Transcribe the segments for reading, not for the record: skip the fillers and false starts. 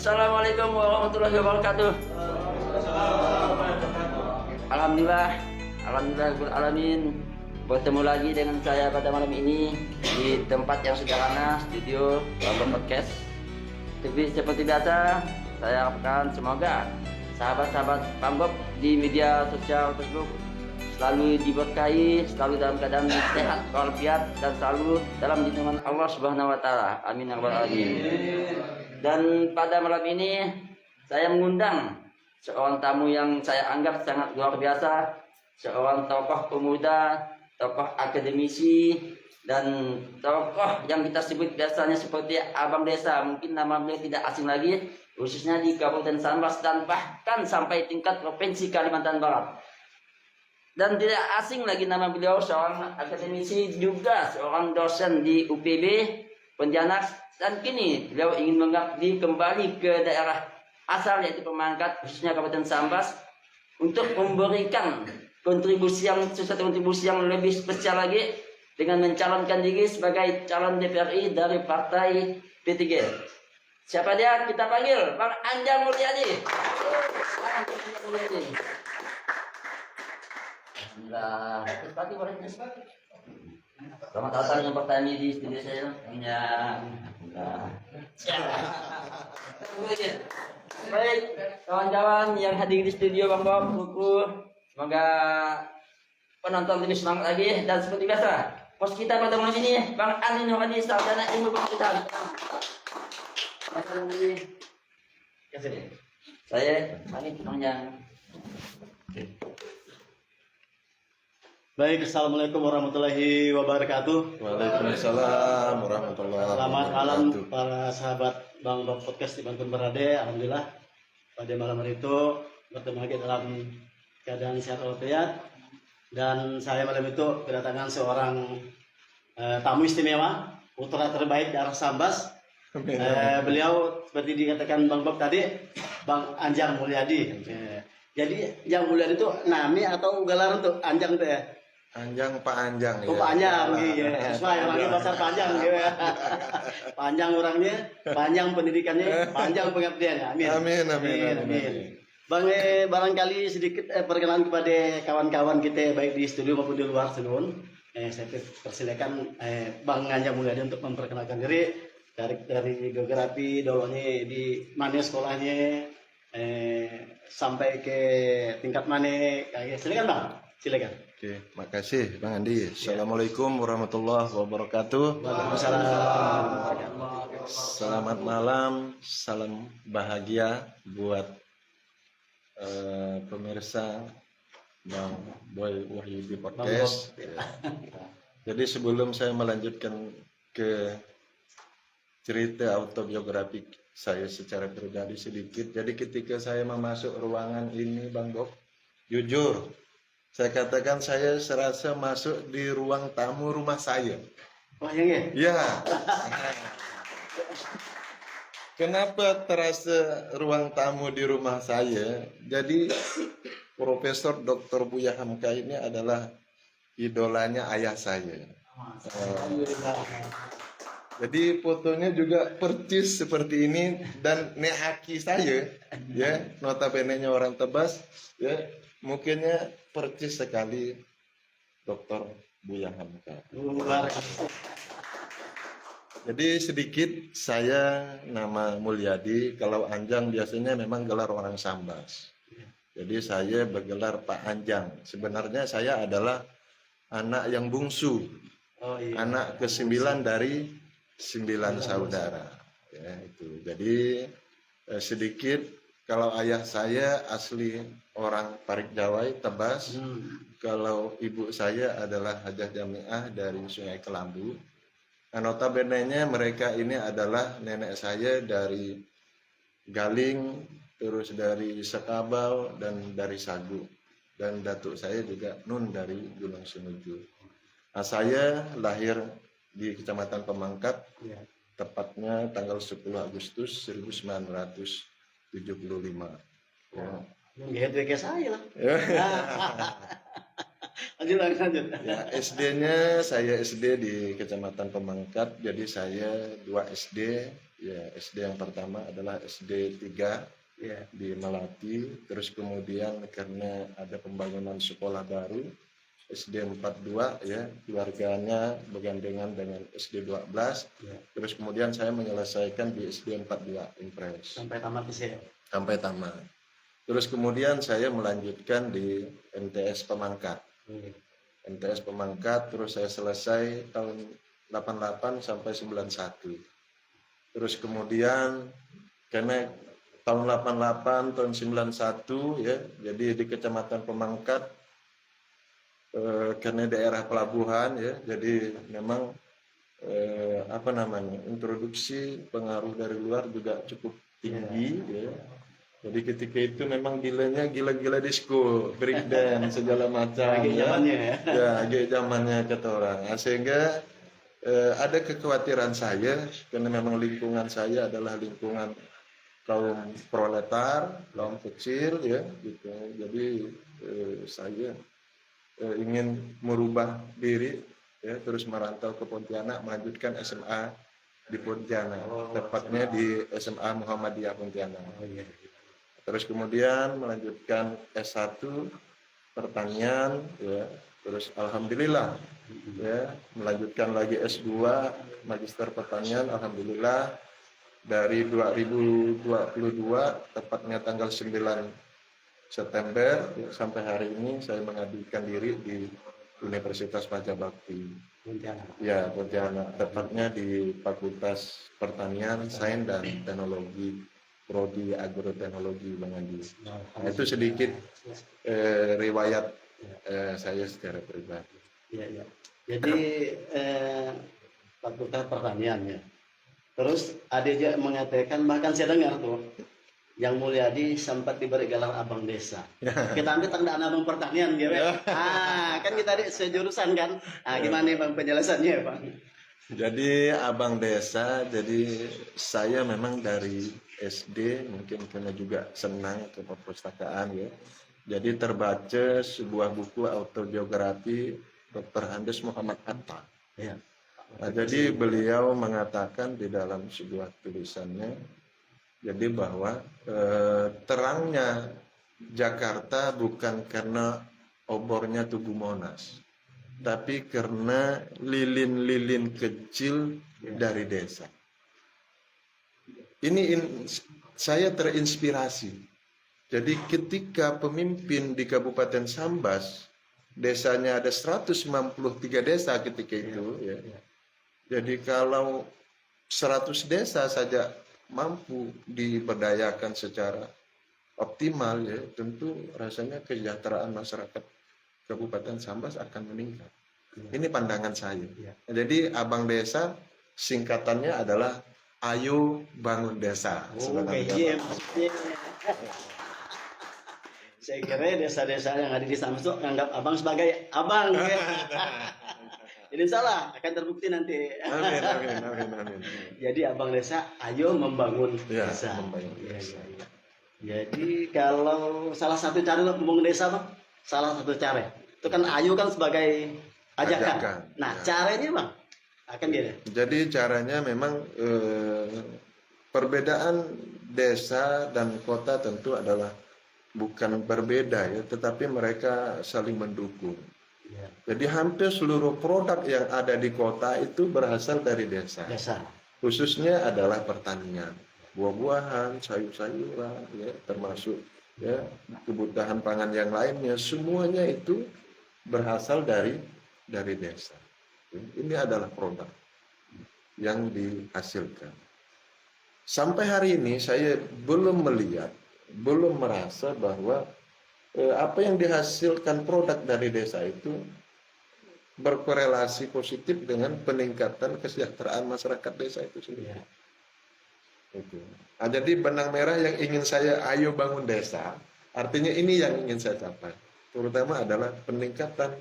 Assalamualaikum warahmatullahi wabarakatuh. Alhamdulillah, alamin. Bertemu lagi dengan saya pada malam ini di tempat yang sederhana, studio Bang Podcast. Seperti biasa, saya harapkan semoga sahabat-sahabat Bang di media sosial Facebook selalu diberkahi, selalu dalam keadaan sehat walafiat, dan selalu dalam lindungan Allah Subhanahu wa taala. Amin ya rabbal alamin. Dan pada malam ini saya mengundang seorang tamu yang saya anggap sangat luar biasa, seorang tokoh pemuda, tokoh akademisi, dan tokoh yang kita sebut biasanya seperti Abang Desa. Mungkin nama beliau tidak asing lagi, khususnya di Kabupaten Sambas dan bahkan sampai tingkat Provinsi Kalimantan Barat. Dan tidak asing lagi nama beliau, seorang akademisi juga seorang dosen di UPB Pontianak, dan kini beliau ingin mengabdi kembali ke daerah asal yaitu Pemangkat, khususnya Kabupaten Sambas, untuk memberikan kontribusi yang lebih spesial lagi dengan mencalonkan diri sebagai calon DPRI dari Partai P3. Siapa dia? Kita panggil Bang Anjang Mulyadi. Alhamdulillah. Selamat datang yang pertama di studio saya. Baik, kawan-kawan yang hadir di studio Bang Bob, buku, semoga penonton lebih semangat lagi. Dan seperti biasa, pos kita pada malam ini Bang Andi Nurhadi, sarjana ilmu pengetahuan. Saya pamit Bang Yang. Baik, assalamualaikum warahmatullahi wabarakatuh. Waalaikumsalam warahmatullahi wabarakatuh. Selamat malam para sahabat Bang Bob Podcast di Banten Berade. Alhamdulillah pada malam hari itu bertemu lagi dalam keadaan sehat walafiat. Dan saya malam itu kedatangan seorang tamu istimewa, putra terbaik daerah Sambas. Beliau seperti dikatakan Bang Bob tadi, Bang Anjang Mulyadi. Jadi Anjang Mulyadi itu nami atau gelaran tuh Anjang tuh ya? Anjang Pak Anjang. Oh, Pak Anjang, iya. Sesuai lagi pasar panjang gitu ya. Panjang orangnya, panjang pendidikannya, panjang pengabdiannya. Amin. Amin. Bang, barangkali sedikit perkenalan kepada kawan-kawan kita baik di studio maupun di luar senun. Saya persilakan Bang Anjang Mulyadi untuk memperkenalkan diri dari geografi, dulunya di mana sekolahnya, sampai ke tingkat mana. Silakan Bang, silakan. Oke, makasih Bang Andi. Assalamualaikum warahmatullahi wabarakatuh. Waalaikumsalam. Selamat malam, salam bahagia buat pemirsa Bang Boy Wahyudi Podcast. Jadi sebelum saya melanjutkan ke cerita autobiografi saya secara pribadi sedikit. Jadi ketika saya masuk ruangan ini Bang Bob, jujur saya katakan saya serasa masuk di ruang tamu rumah saya. Wah, yang ya. Kenapa terasa ruang tamu di rumah saya? Jadi Profesor Dr. Buya Hamka ini adalah idolanya ayah saya. Jadi fotonya juga percis seperti ini, dan nehaki saya, ya, notabene-nya orang Tebas, ya, mukanya percis sekali Dr. Buya Hamka. Jadi sedikit saya nama Mulyadi, kalau Anjang biasanya memang gelar orang Sambas. Jadi saya bergelar Pak Anjang. Sebenarnya saya adalah anak yang bungsu, anak ke-9 dari 9 saudara. Ya, itu. Jadi sedikit, kalau ayah saya asli orang Parik Jawai, Tebas. Kalau ibu saya adalah Hajah Jamiah dari Sungai Kelambu. Notabene-nya mereka ini adalah nenek saya dari Galing, terus dari Sekabau, dan dari Sagu. Dan datuk saya juga Nun dari Gunung Semeju. Nah, saya lahir di Kecamatan Pemangkat, tepatnya tanggal 10 Agustus 1975. Ya. Gitu kayak saya lah. Lanjut. Ya, SD-nya saya SD di Kecamatan Pemangkat, jadi saya 2 SD. Ya, SD yang pertama adalah SD 3 Ya. di Melati, terus kemudian karena ada pembangunan sekolah baru SD 42 ya, keluarganya bergandengan dengan SD 12. Ya. Terus kemudian saya menyelesaikan di SD 42 Impres Sampai tamat sih. sampai tamat. Terus kemudian saya melanjutkan di MTS Pemangkat. MTS Pemangkat terus saya selesai tahun 88 sampai 91. Terus kemudian karena tahun 88 tahun 91 ya, jadi di Kecamatan Pemangkat karena daerah pelabuhan ya, jadi memang introduksi pengaruh dari luar juga cukup tinggi ya. Jadi ketika itu memang gila-gila disco, breakdance segala macam. Lagi zamannya ya. Ya, lagi zamannya kata orang. Nah, sehingga ada kekhawatiran saya karena memang lingkungan saya adalah lingkungan kaum proletar, kaum kecil ya gitu. Jadi saya ingin merubah diri ya, terus merantau ke Pontianak, melanjutkan SMA di Pontianak, tepatnya di SMA Muhammadiyah Pontianak. Terus kemudian melanjutkan S1 pertanian ya, terus alhamdulillah ya, melanjutkan lagi S2 Magister Pertanian, alhamdulillah dari 2022 tepatnya tanggal 9 September ya, sampai hari ini saya mengajukan diri di Universitas Majabakti ya, Pontianak, tepatnya di Fakultas Pertanian, Sains dan Teknologi, Prodi Agroteknologi Bang Andi. Nah, itu sedikit riwayat saya secara pribadi. Ya. Jadi Fakultas Pertanian ya. Terus ada juga mengatakan, bahkan saya dengar tuh, yang Mulyadi sempat diberi gelar abang desa. Kita ambil tanda abang pertanian gitu ya. Kan kita sejurusan kan. Gimana Bang penjelasannya Bang? Jadi abang desa, jadi saya memang dari SD mungkin karena juga senang ke perpustakaan ya. Jadi terbaca sebuah buku autobiografi Dr. Andes Muhammad Atta. Ya. Nah, jadi beliau mengatakan di dalam sebuah tulisannya, jadi bahwa terangnya Jakarta bukan karena obornya Tugu Monas, tapi karena lilin-lilin kecil dari desa. Saya terinspirasi. Jadi ketika pemimpin di Kabupaten Sambas, desanya ada 193 desa ketika itu ya. Jadi kalau 100 desa saja mampu diberdayakan secara optimal ya, tentu rasanya kesejahteraan masyarakat Kabupaten Sambas akan meningkat. Ini pandangan saya. Jadi abang desa singkatannya adalah Ayo Bangun Desa. Saya kira desa-desa yang ada di Sambas itu anggap abang sebagai abang. Jadi salah, akan terbukti nanti. Amin. Jadi abang desa, ayo membangun desa. Ya. Jadi kalau salah satu cara untuk membangun desa, Bang, salah satu cara itu kan ayo kan sebagai ajakan. Nah, caranya Bang, akan gini. Jadi caranya memang perbedaan desa dan kota tentu adalah bukan berbeda ya, tetapi mereka saling mendukung. Jadi hampir seluruh produk yang ada di kota itu berasal dari desa. Khususnya adalah pertanian, buah-buahan, sayur-sayuran, ya, termasuk ya kebutuhan pangan yang lainnya, semuanya itu berasal dari desa. Ini adalah produk yang dihasilkan. Sampai hari ini saya belum melihat, belum merasa bahwa apa yang dihasilkan produk dari desa itu berkorelasi positif dengan peningkatan kesejahteraan masyarakat desa itu sendiri. Nah, jadi benang merah yang ingin saya ayo bangun desa, artinya ini yang ingin saya capai, terutama adalah peningkatan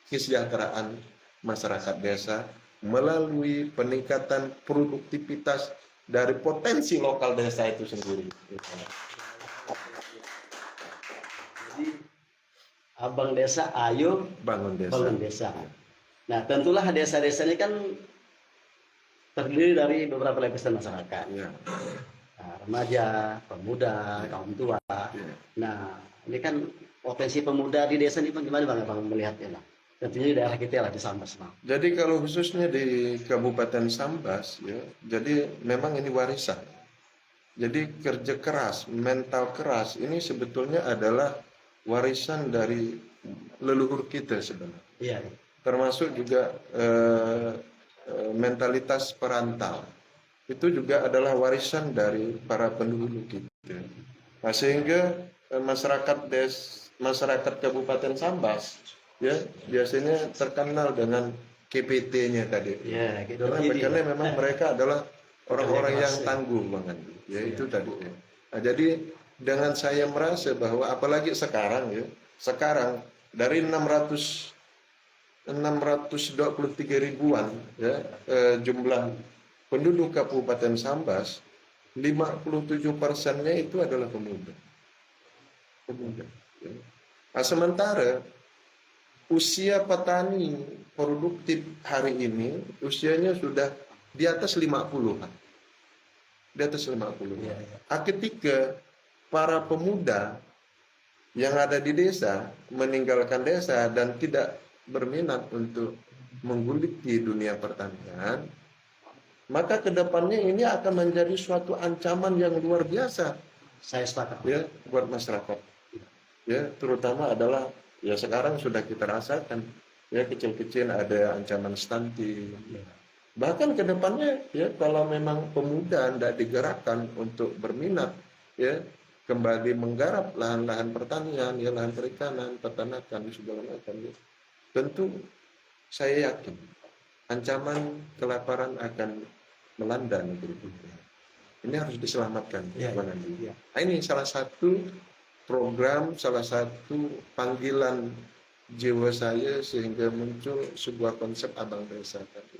kesejahteraan masyarakat desa melalui peningkatan produktivitas dari potensi lokal desa itu sendiri. Jadi Abang Desa, ayo bangun desa. bangun desa. Nah, tentulah desa-desa ini kan terdiri dari beberapa lapisan masyarakat. Ya. Nah, remaja, pemuda, kaum tua. Ya. Nah, ini kan potensi pemuda di desa ini bagaimana Bang Abang melihatnya lah? Tentunya di daerah kita lah di Sambas, Bang. Jadi kalau khususnya di Kabupaten Sambas, ya, jadi memang ini warisan. Jadi kerja keras, mental keras ini sebetulnya adalah warisan dari leluhur kita sebenarnya. Iya. Termasuk juga mentalitas perantau. Itu juga adalah warisan dari para pendahulu kita. Nah, sehingga masyarakat Kabupaten Sambas ya biasanya terkenal dengan KPT-nya tadi. Ya, gitu. Karena memang mereka adalah orang-orang yang tangguh banget. Ya itu tadi. Ya. Nah, jadi dengan saya merasa bahwa apalagi sekarang ya, sekarang dari 623 ribuan ya jumlah penduduk Kabupaten Sambas, 57%-nya itu adalah pemuda. Ya. Nah, sementara usia petani produktif hari ini usianya sudah di atas 50-an. Di atas 50. Ya. Ketika para pemuda yang ada di desa meninggalkan desa dan tidak berminat untuk menggeluti dunia pertanian, maka kedepannya ini akan menjadi suatu ancaman yang luar biasa. Saya sepakat. Ya, buat masyarakat. Ya, terutama adalah ya sekarang sudah kita rasakan ya kecil-kecil ada ancaman stunting. Bahkan kedepannya ya kalau memang pemuda tidak digerakkan untuk berminat ya kembali menggarap lahan-lahan pertanian, ya lahan perikanan, peternakan segala macam ya. Tentu saya yakin ancaman kelaparan akan melanda negeri kita. Ini harus diselamatkan. Ya. Nah, ini salah satu program, salah satu panggilan jiwa saya sehingga muncul sebuah konsep Abang Desa tadi.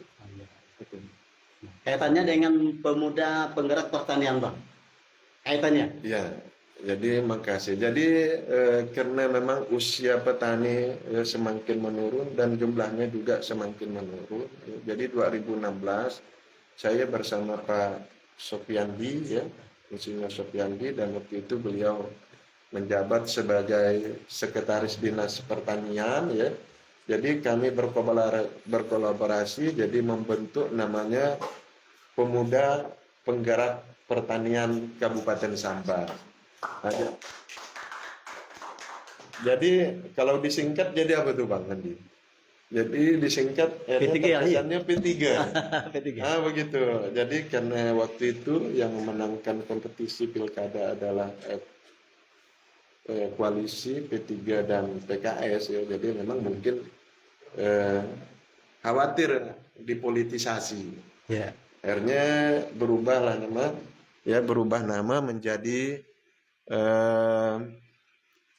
Kaitannya dengan pemuda penggerak pertanian, Bang. Kaitannya? Ya, jadi makasih. Jadi karena memang usia petani semakin menurun dan jumlahnya juga semakin menurun. Jadi 2016 saya bersama Pak Sofiandi ya, Insinyur Sofiandi, dan waktu itu beliau menjabat sebagai Sekretaris Dinas Pertanian ya. Jadi kami berkolaborasi jadi membentuk namanya Pemuda Penggerak Pertanian Kabupaten Sambas. Nah, jadi kalau disingkat jadi apa tuh Bang Andi? Jadi disingkat P3 P3. P3. Ah begitu. Jadi karena waktu itu yang memenangkan kompetisi pilkada adalah koalisi P3 dan PKS ya. Jadi memang mungkin khawatir dipolitisasi. Ya. Akhirnya berubah nama menjadi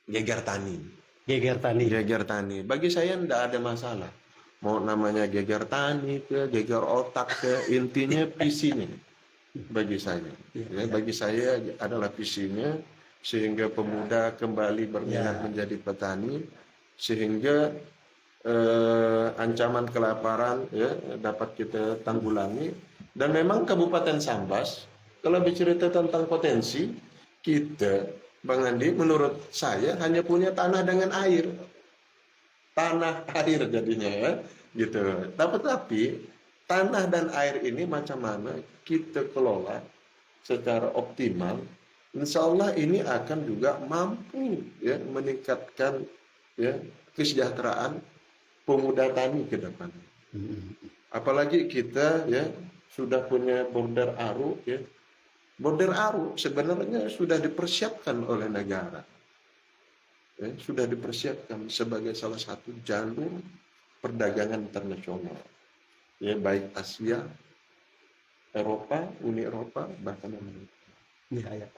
Geger Tani. Geger Tani. Geger Tani. Bagi saya tidak ada masalah. Mau namanya Geger Tani ke Geger Otak ke, intinya visinya. Bagi saya. Ya, bagi saya adalah visinya sehingga pemuda kembali berminat menjadi petani, sehingga ancaman kelaparan ya dapat kita tanggulangi. Dan memang Kabupaten Sambas kalau bercerita tentang potensi kita, Bang Andi, menurut saya hanya punya tanah dengan air, tanah air jadinya ya gitu. Tapi tanah dan air ini macam mana kita kelola secara optimal, insya Allah ini akan juga mampu ya meningkatkan ya kesejahteraan pemuda tani ke depan. Apalagi kita ya sudah punya border Aru ya. Border Aru sebenarnya sudah dipersiapkan oleh negara. Ya, sudah dipersiapkan sebagai salah satu jalur perdagangan internasional. Ya, baik Asia, Eropa, Uni Eropa, bahkan Amerika. Ya.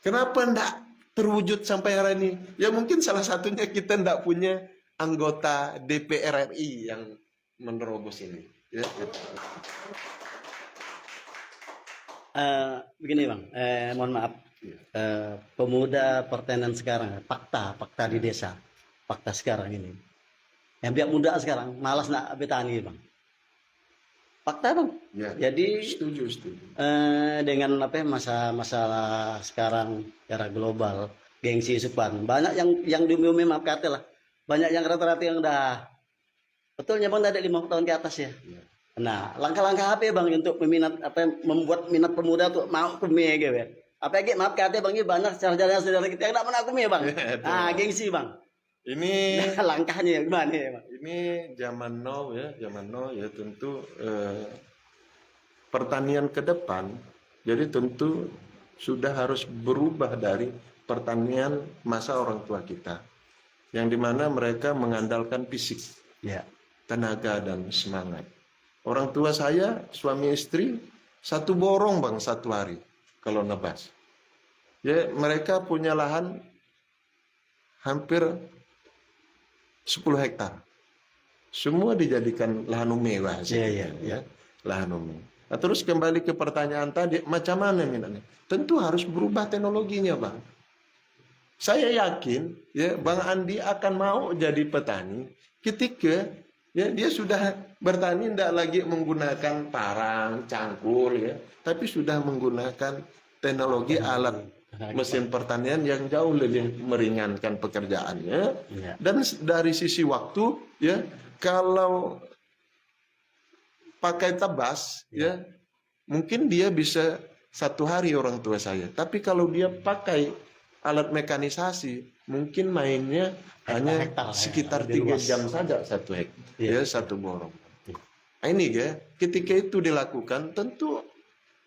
Kenapa enggak terwujud sampai hari ini? Ya mungkin salah satunya kita enggak punya anggota DPR RI yang menerobos ini. Ya, gitu. Begini Bang, mohon maaf. Pemuda pertanian sekarang, fakta di desa. fakta sekarang ini. Yang biak muda sekarang malas nak petani bang. Fakta bang. Ya, Jadi setuju. dengan apa masalah sekarang era global, gengsi supan, banyak yang diumumi maaf kata lah, banyak yang rata-rata yang udah betulnya bang ada 50 tahun ke atas ya. Nah langkah-langkah apa ya bang untuk membuat minat pemuda tuh mau kumi gitu ya. Apa ya maaf kata bang ini banyak saudara-saudara kita yang tidak pernah kumi bang. Nah gengsi bang. Ini Langkahnya gimana ya bang? ini zaman now ya tentu pertanian ke depan jadi tentu sudah harus berubah dari pertanian masa orang tua kita yang dimana mereka mengandalkan fisik, tenaga dan semangat. Orang tua saya suami istri 1 borong bang 1 hari kalau nebas. Ya mereka punya lahan hampir 10 hektar. Semua dijadikan lahan mewah. Ya. Lahan umum. Nah, terus kembali ke pertanyaan tadi, macam mana minatnya? Tentu harus berubah teknologinya, Bang. Saya yakin ya Bang Andi akan mau jadi petani ketika ya dia sudah bertani tidak lagi menggunakan parang, cangkul ya, tapi sudah menggunakan teknologi alat mesin pertanian yang jauh lebih meringankan pekerjaannya. Dan dari sisi waktu ya kalau pakai tebas ya mungkin dia bisa 1 hari orang tua saya, tapi kalau dia pakai alat mekanisasi mungkin mainnya hanya sekitar 3 jam saja 1 hektar ya 1 borong. Nah, ini ya ketika itu dilakukan tentu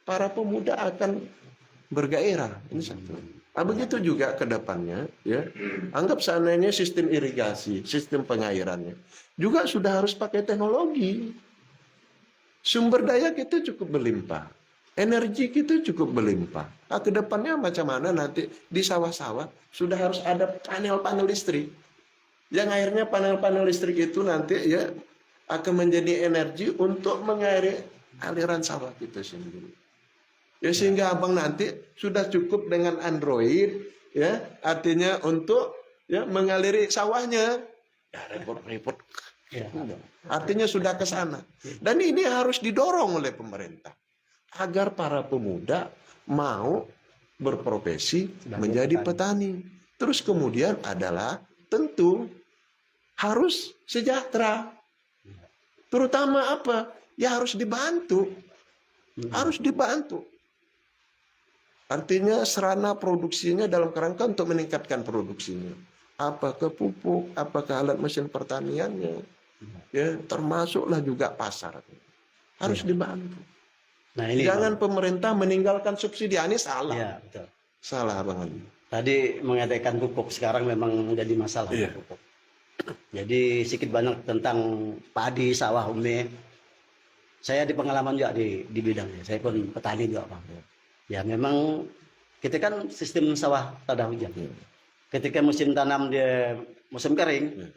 para pemuda akan bergairah. Ini satu. Nah, begitu juga ke depannya ya. Anggap seandainya sistem irigasi, sistem pengairannya juga sudah harus pakai teknologi. Sumber daya kita cukup berlimpah. Energi kita cukup berlimpah. Nah, ke depannya macam mana nanti di sawah-sawah sudah harus ada panel-panel listrik. Yang akhirnya panel-panel listrik itu nanti ya akan menjadi energi untuk mengairi aliran sawah kita sendiri. Ya sehingga abang nanti sudah cukup dengan Android ya artinya untuk ya mengaliri sawahnya ya repot ya, artinya sudah ke sana dan ini harus didorong oleh pemerintah agar para pemuda mau berprofesi menjadi petani. Terus kemudian adalah tentu harus sejahtera, terutama apa ya harus dibantu. Artinya sarana produksinya dalam kerangka untuk meningkatkan produksinya. Apakah pupuk, apakah alat mesin pertaniannya, ya termasuklah juga pasar. Harus dibantu. Nah, ini jangan pemerintah meninggalkan subsidi, ini salah. Ya, betul. Salah Bang Ali. Tadi mengatakan pupuk sekarang memang menjadi masalah pupuk. Jadi sedikit banyak tentang padi, sawah, ume. Saya di pengalaman juga di bidangnya. Saya pun petani juga Bang. Ya memang kita kan sistem sawah tada hujan. Ketika musim tanam dia musim kering,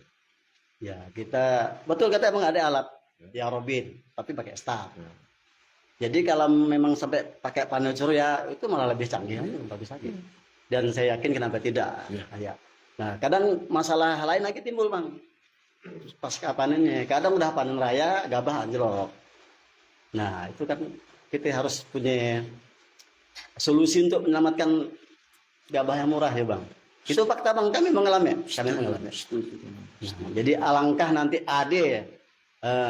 ya kita betul kata emang ada alat yang robin, tapi pakai star. Jadi kalau memang sampai pakai panel surya itu malah lebih canggih, bagus lagi. Dan saya yakin kenapa tidak. Ya. Nah kadang masalah lain lagi timbul Bang. Pasca panennya, kadang udah panen raya gabah anjlok. Nah itu kan kita harus punya solusi untuk menyelamatkan gabah yang murah ya Bang. Itu fakta Bang, kami mengalami. Nah, jadi alangkah nanti ada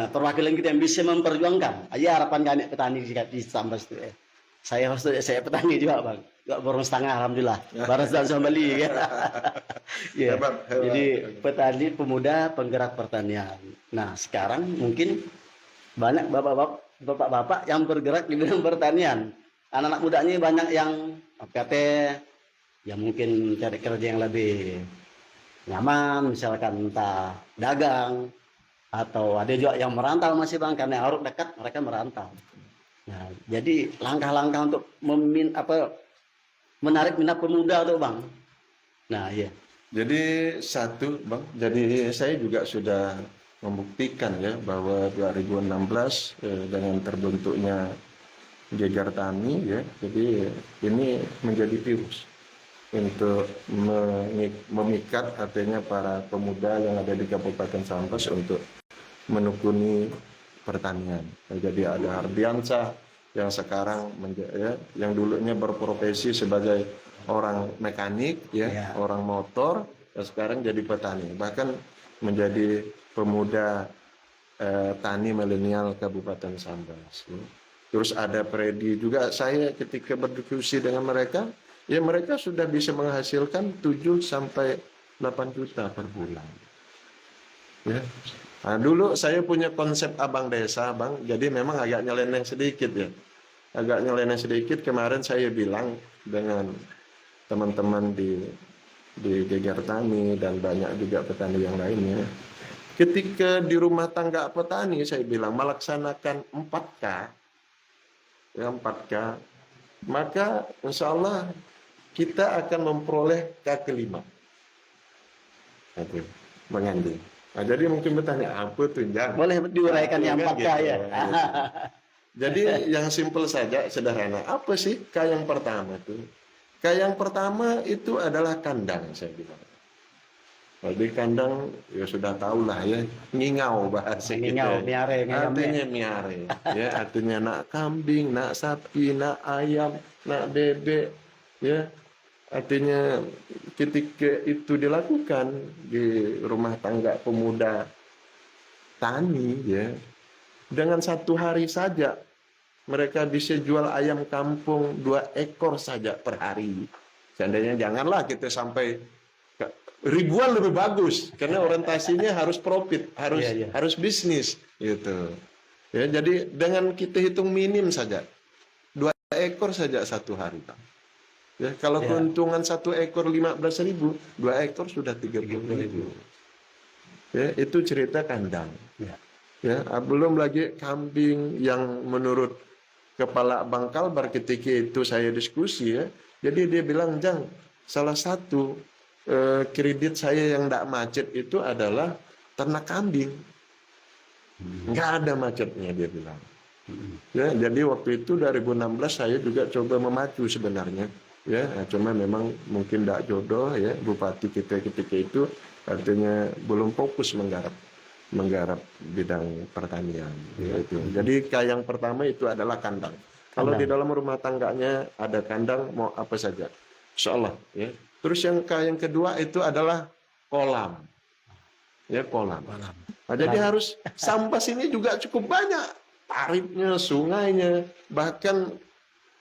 perwakilan kita yang bisa memperjuangkan. Aja harapan kami petani di Sambas itu. Saya petani juga Bang. Juga borong setengah alhamdulillah. Baras dan Sambali ya. Ya. Jadi petani pemuda penggerak pertanian. Nah, sekarang mungkin banyak bapak-bapak yang bergerak di bidang pertanian. Anak-anak mudanya banyak yang kata ya mungkin cari kerja yang lebih nyaman, misalkan entah dagang atau ada juga yang merantau masih Bang karena Aruk dekat mereka merantau. Nah, jadi langkah-langkah untuk menarik minat pemuda tuh Bang. Nah, iya. Jadi satu Bang, jadi saya juga sudah membuktikan ya bahwa 2016 dengan terbentuknya Jegar Tani ya, jadi ini menjadi virus. untuk memikat artinya para pemuda yang ada di Kabupaten Sambas untuk menekuni pertanian. Jadi ada Ardiansyah yang sekarang yang dulunya berprofesi sebagai orang mekanik, orang motor, dan sekarang jadi petani. Bahkan menjadi pemuda tani milenial Kabupaten Sambas. Terus ada Predi juga. Saya ketika berdiskusi dengan mereka, ya mereka sudah bisa menghasilkan 7 sampai 8 juta per bulan. Ya. Nah, dulu saya punya konsep abang desa, Bang. Jadi memang agak nyeleneh sedikit ya. Agak nyeleneh sedikit. Kemarin saya bilang dengan teman-teman di Geger Tani dan banyak juga petani yang lainnya. Ketika di rumah tangga petani saya bilang melaksanakan 4K, ya 4K, maka insya Allah kita akan memperoleh K kelima. Bang Andi. Nah, jadi mungkin bertanya apa tuh Jang? Boleh diuraikan yang 4K gitu, ya. Jadi yang simpel saja, sederhana. Apa sih K yang pertama tuh? K yang pertama itu adalah kandang, saya bilang. Jadi kandang ya sudah tahu lah ya, ngingau bahasa Ngingau, kita. miare, Artinya miare, ya artinya nak kambing, nak sapi, nak ayam, nak bebek, ya artinya ketika itu dilakukan di rumah tangga pemuda tani, ya dengan 1 hari saja mereka bisa jual ayam kampung 2 ekor saja per hari. Seandainya janganlah kita sampai ribuan lebih bagus karena orientasinya harus profit, harus bisnis gitu. Ya, jadi dengan kita hitung minim saja 2 ekor saja 1 hari, Pak. Ya, kalau keuntungan 1 ekor 15.000, 2 ekor sudah 30.000. Ya, itu cerita kandang. Ya, belum lagi kambing yang menurut Kepala Bang Kalbar ketika itu saya diskusi ya. Jadi dia bilang, Jang, salah satu kredit saya yang tidak macet itu adalah ternak kambing. Nggak ada macetnya, dia bilang. Ya, jadi waktu itu 2016 saya juga coba memacu sebenarnya. Ya, cuma memang mungkin tidak jodoh ya, bupati kita ketika itu artinya belum fokus menggarap bidang pertanian. Ya, itu. Jadi yang pertama itu adalah kandang. Kalau di dalam rumah tangganya ada kandang mau apa saja, insya Allah ya. Terus yang kedua itu adalah kolam. Ya, kolam. Nah, jadi harus Sambas ini juga cukup banyak. Paritnya, sungainya, bahkan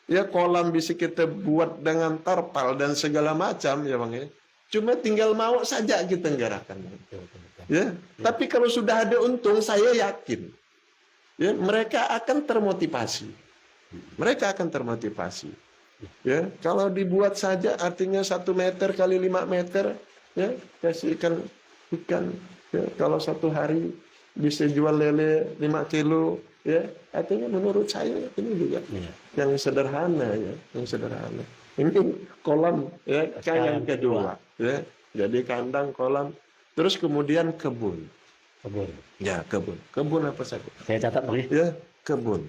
ya kolam bisa kita buat dengan tarpal dan segala macam ya Bang ya. Cuma tinggal mau saja kita nggarapkan. Ya, tapi kalau sudah ada untung saya yakin ya mereka akan termotivasi. Mereka akan termotivasi. Ya, kalau dibuat saja artinya 1 meter kali 5 meter ya kasih ikan ya, kalau 1 hari bisa jual lele 5 kilo ya artinya menurut saya ini juga yang sederhana ya, yang sederhana. Ini kolam ya yang kedua ya. Jadi kandang, kolam, terus kemudian kebun. Ya, kebun apa saja? Saya catat Bang ya, kebun.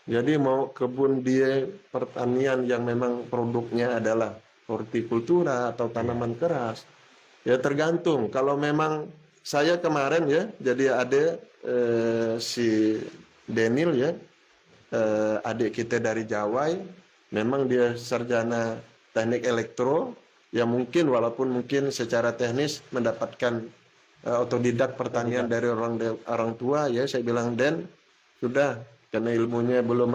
Jadi mau kebun dia pertanian yang memang produknya adalah hortikultura atau tanaman keras, ya tergantung. Kalau memang saya kemarin ya, jadi ada si Denil ya, adik kita dari Jawa, memang dia sarjana teknik elektro, ya mungkin walaupun mungkin secara teknis mendapatkan otodidak pertanian dari orang tua ya, saya bilang Den sudah karena ilmunya belum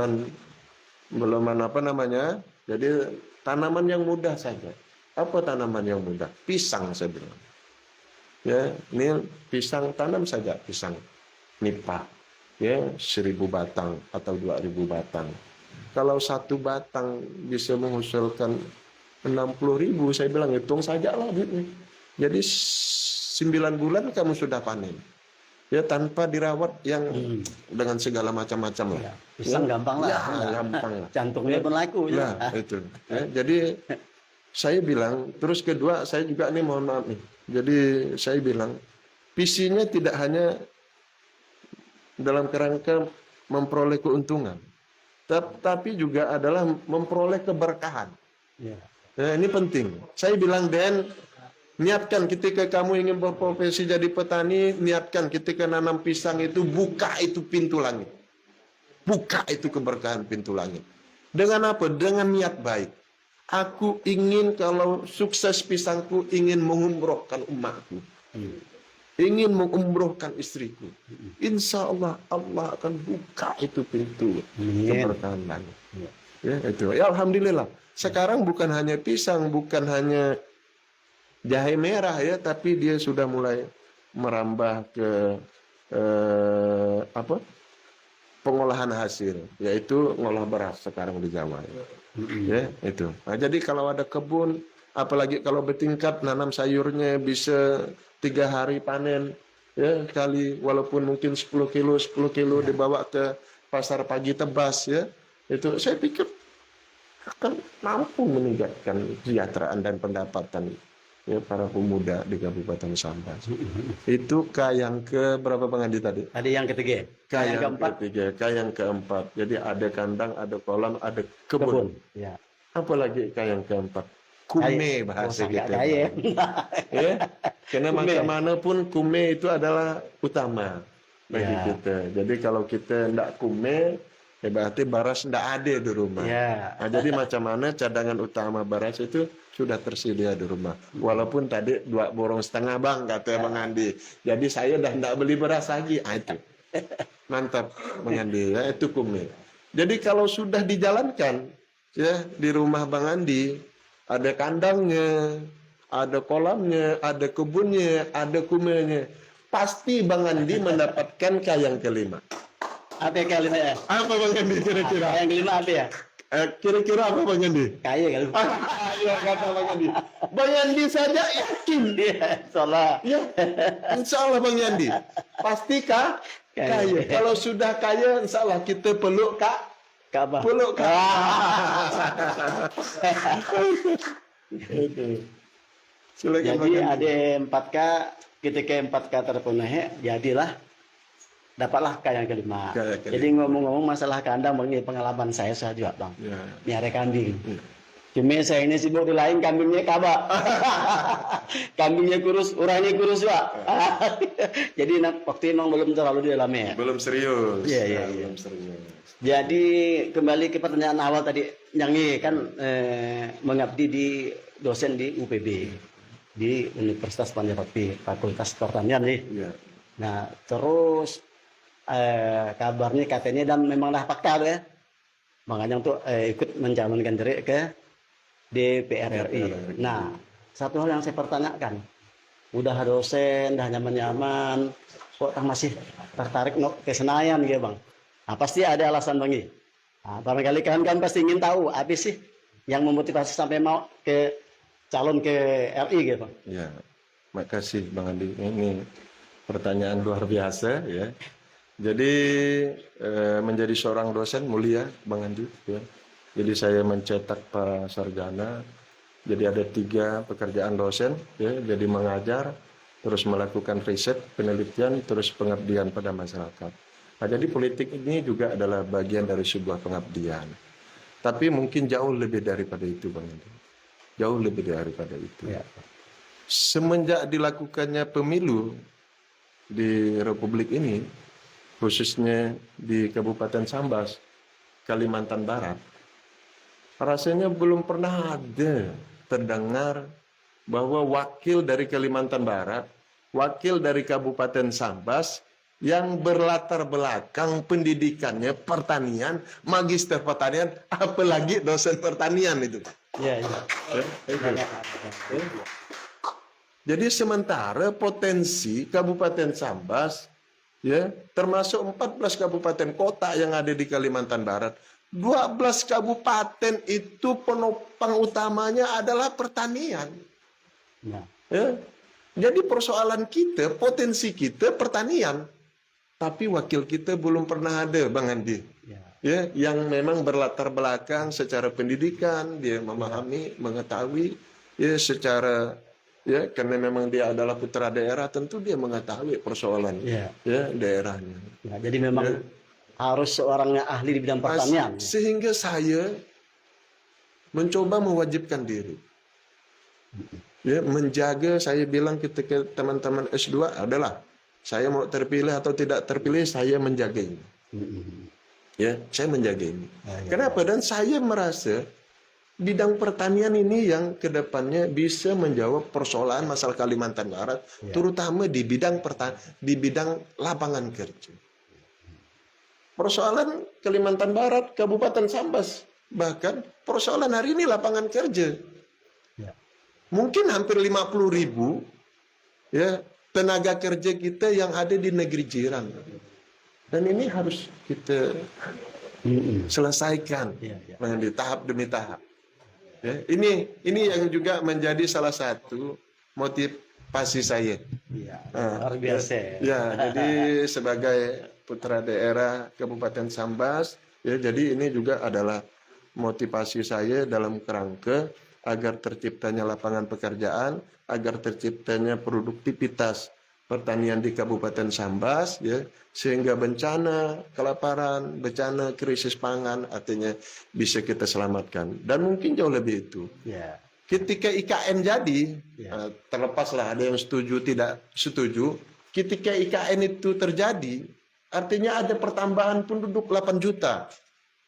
apa namanya, jadi tanaman yang mudah saja. Apa tanaman yang mudah? Pisang saya bilang. Ya, ini pisang tanam saja, pisang nipa. Ya, 1.000 batang atau 2.000 batang. Kalau 1 batang bisa menghasilkan 60.000, saya bilang hitung saja lah duitnya. Jadi 9 bulan kamu sudah panen. Ya, tanpa dirawat yang dengan segala macam-macam lah. Pisang gampang lah. Ya, gampang lah. Jantungnya pun laku. Nah, itu. Ya, jadi saya bilang, terus kedua saya juga nih mohon maaf nih. Jadi saya bilang, visinya tidak hanya dalam kerangka memperoleh keuntungan, tapi juga adalah memperoleh keberkahan. Ya, ini penting. Saya bilang, Den, niatkan ketika kamu ingin berprofesi jadi petani, niatkan ketika nanam pisang itu, buka itu pintu langit. Buka itu keberkahan pintu langit. Dengan apa? Dengan niat baik. Aku ingin kalau sukses pisangku, ingin mengumrohkan umatku. Ingin mengumrohkan istriku. Insya Allah, Allah akan buka itu pintu keberkahan langit. Ya, itu. Ya, alhamdulillah. Sekarang bukan hanya pisang, bukan hanya jahe merah ya, tapi dia sudah mulai merambah ke pengolahan hasil, yaitu ngolah beras sekarang di Jawa. Ya, itu. Nah, jadi kalau ada kebun, apalagi kalau bertingkat nanam sayurnya bisa 3 hari panen, ya kali walaupun mungkin 10 kilo dibawa ke pasar pagi tebas ya, itu saya pikir akan mampu meningkatkan kesejahteraan dan pendapatan ya para pemuda di Kabupaten Sambas. Itu K yang ke berapa Bang Andi tadi? Tadi yang ketiga. K yang ketiga, K yang keempat. Jadi ada kandang, ada kolam, ada kebun. Ya. Apalagi K yang keempat? Kume bahasa kita. Ya. Karena bagaimanapun kume itu adalah utama bagi kita. Jadi kalau kita tidak kume, ya berarti beras tidak ada di rumah. Ya. Nah, jadi macam mana cadangan utama beras itu sudah tersedia di rumah. Walaupun tadi 2,5 borong Bang, kata Bang Andi. Jadi saya dah tidak beli beras lagi. Ah, itu. Mantap Bang Andi, ya itu kume. Jadi kalau sudah dijalankan ya di rumah Bang Andi, ada kandangnya, ada kolamnya, ada kebunnya, ada kumenya. Pasti Bang Andi mendapatkan K yang kelima. Apa yang kelima ya? Apa Bang Andi kira-kira? Yang kelima apa ya? Kira-kira apa Bang Andi? Kaya kali. Iya kata Bang Andi. Bang Andi saja yakin. Iya, insyaallah. Ya, insyaallah Bang Andi. Pasti kah? Kaya. Kalau sudah kaya, insyaallah kita peluk Kak. Ka'bah. Peluk Kak. Silakan Bang Jadi Andi. ada 4K, ketika 4K terpenuhi, jadilah dapatlah K yang kelima. Jadi ngomong-ngomong masalah kandang, Bang, ini pengalaman saya juga, Bang. Ya. Miara kambing. Cuma saya ini sibuk di lain, kambingnya Ka'bah. Kambingnya kurus, orangnya kurus, Pak. Jadi waktu itu belum terlalu di dalamnya. Belum serius. Iya. Belum serius. Jadi kembali ke pertanyaan awal tadi, yang ini kan mengabdi di dosen di UPB, di Universitas Panjabakti, Fakultas Pertanian nih. Iya. Nah terus kabarnya katanya dan memang dah pakar ya, makanya untuk ikut mencalonkan diri ke DPR RI. Nah satu hal yang saya pertanyakan, udah dosen, dah nyaman-nyaman, kok masih tertarik ke Senayan gitu Bang? Nah, pasti ada alasan Bang. Nah, barangkali kan pasti ingin tahu apa sih yang memotivasi sampai mau ke calon ke RI gitu Bang. Ya, makasih Bang Andi. Ini pertanyaan luar biasa ya. Jadi menjadi seorang dosen mulia Bang Andi ya. Jadi saya mencetak para sarjana. Jadi ada 3 pekerjaan dosen ya. Jadi mengajar, terus melakukan riset, penelitian, terus pengabdian pada masyarakat. Nah, jadi politik ini juga adalah bagian dari sebuah pengabdian. Tapi mungkin jauh lebih daripada itu Bang Andi. Jauh lebih daripada itu. Ya. Semenjak dilakukannya pemilu di Republik ini, khususnya di Kabupaten Sambas, Kalimantan Barat, rasanya belum pernah ada terdengar bahwa wakil dari Kalimantan Barat, wakil dari Kabupaten Sambas yang berlatar belakang pendidikannya pertanian, magister pertanian, apalagi dosen pertanian itu. Iya. Jadi sementara potensi Kabupaten Sambas ya termasuk 14 kabupaten kota yang ada di Kalimantan Barat, 12 kabupaten itu penopang utamanya adalah pertanian. Ya. Jadi persoalan kita, potensi kita pertanian. Tapi wakil kita belum pernah ada Bang Andi. Ya, yang memang berlatar belakang secara pendidikan, dia memahami, mengetahui ya secara ya karena memang dia adalah putra daerah, tentu dia mengetahui persoalan ya daerahnya. Ya, jadi memang harus seorang yang ahli di bidang pertanian. Sehingga saya mencoba mewajibkan diri. Ya, menjaga, saya bilang ketika teman-teman S2 adalah saya mau terpilih atau tidak terpilih, saya menjaga ini. Ya, saya menjaga ini. Kenapa? Dan saya merasa bidang pertanian ini yang kedepannya bisa menjawab persoalan masalah Kalimantan Barat, terutama di bidang di bidang lapangan kerja. Persoalan Kalimantan Barat, Kabupaten Sambas, bahkan persoalan hari ini lapangan kerja. Mungkin hampir 50.000 ya tenaga kerja kita yang ada di negeri jiran. Dan ini harus kita selesaikan di tahap demi tahap. Ya, ini yang juga menjadi salah satu motivasi saya. Luar biasa. Ya, jadi sebagai putra daerah Kabupaten Sambas, ya jadi ini juga adalah motivasi saya dalam kerangka agar terciptanya lapangan pekerjaan, agar terciptanya produktivitas pertanian di Kabupaten Sambas, ya, sehingga bencana kelaparan, bencana krisis pangan artinya bisa kita selamatkan. Dan mungkin jauh lebih itu. Ketika IKN jadi, terlepaslah ada yang setuju tidak setuju, ketika IKN itu terjadi, artinya ada pertambahan penduduk 8 juta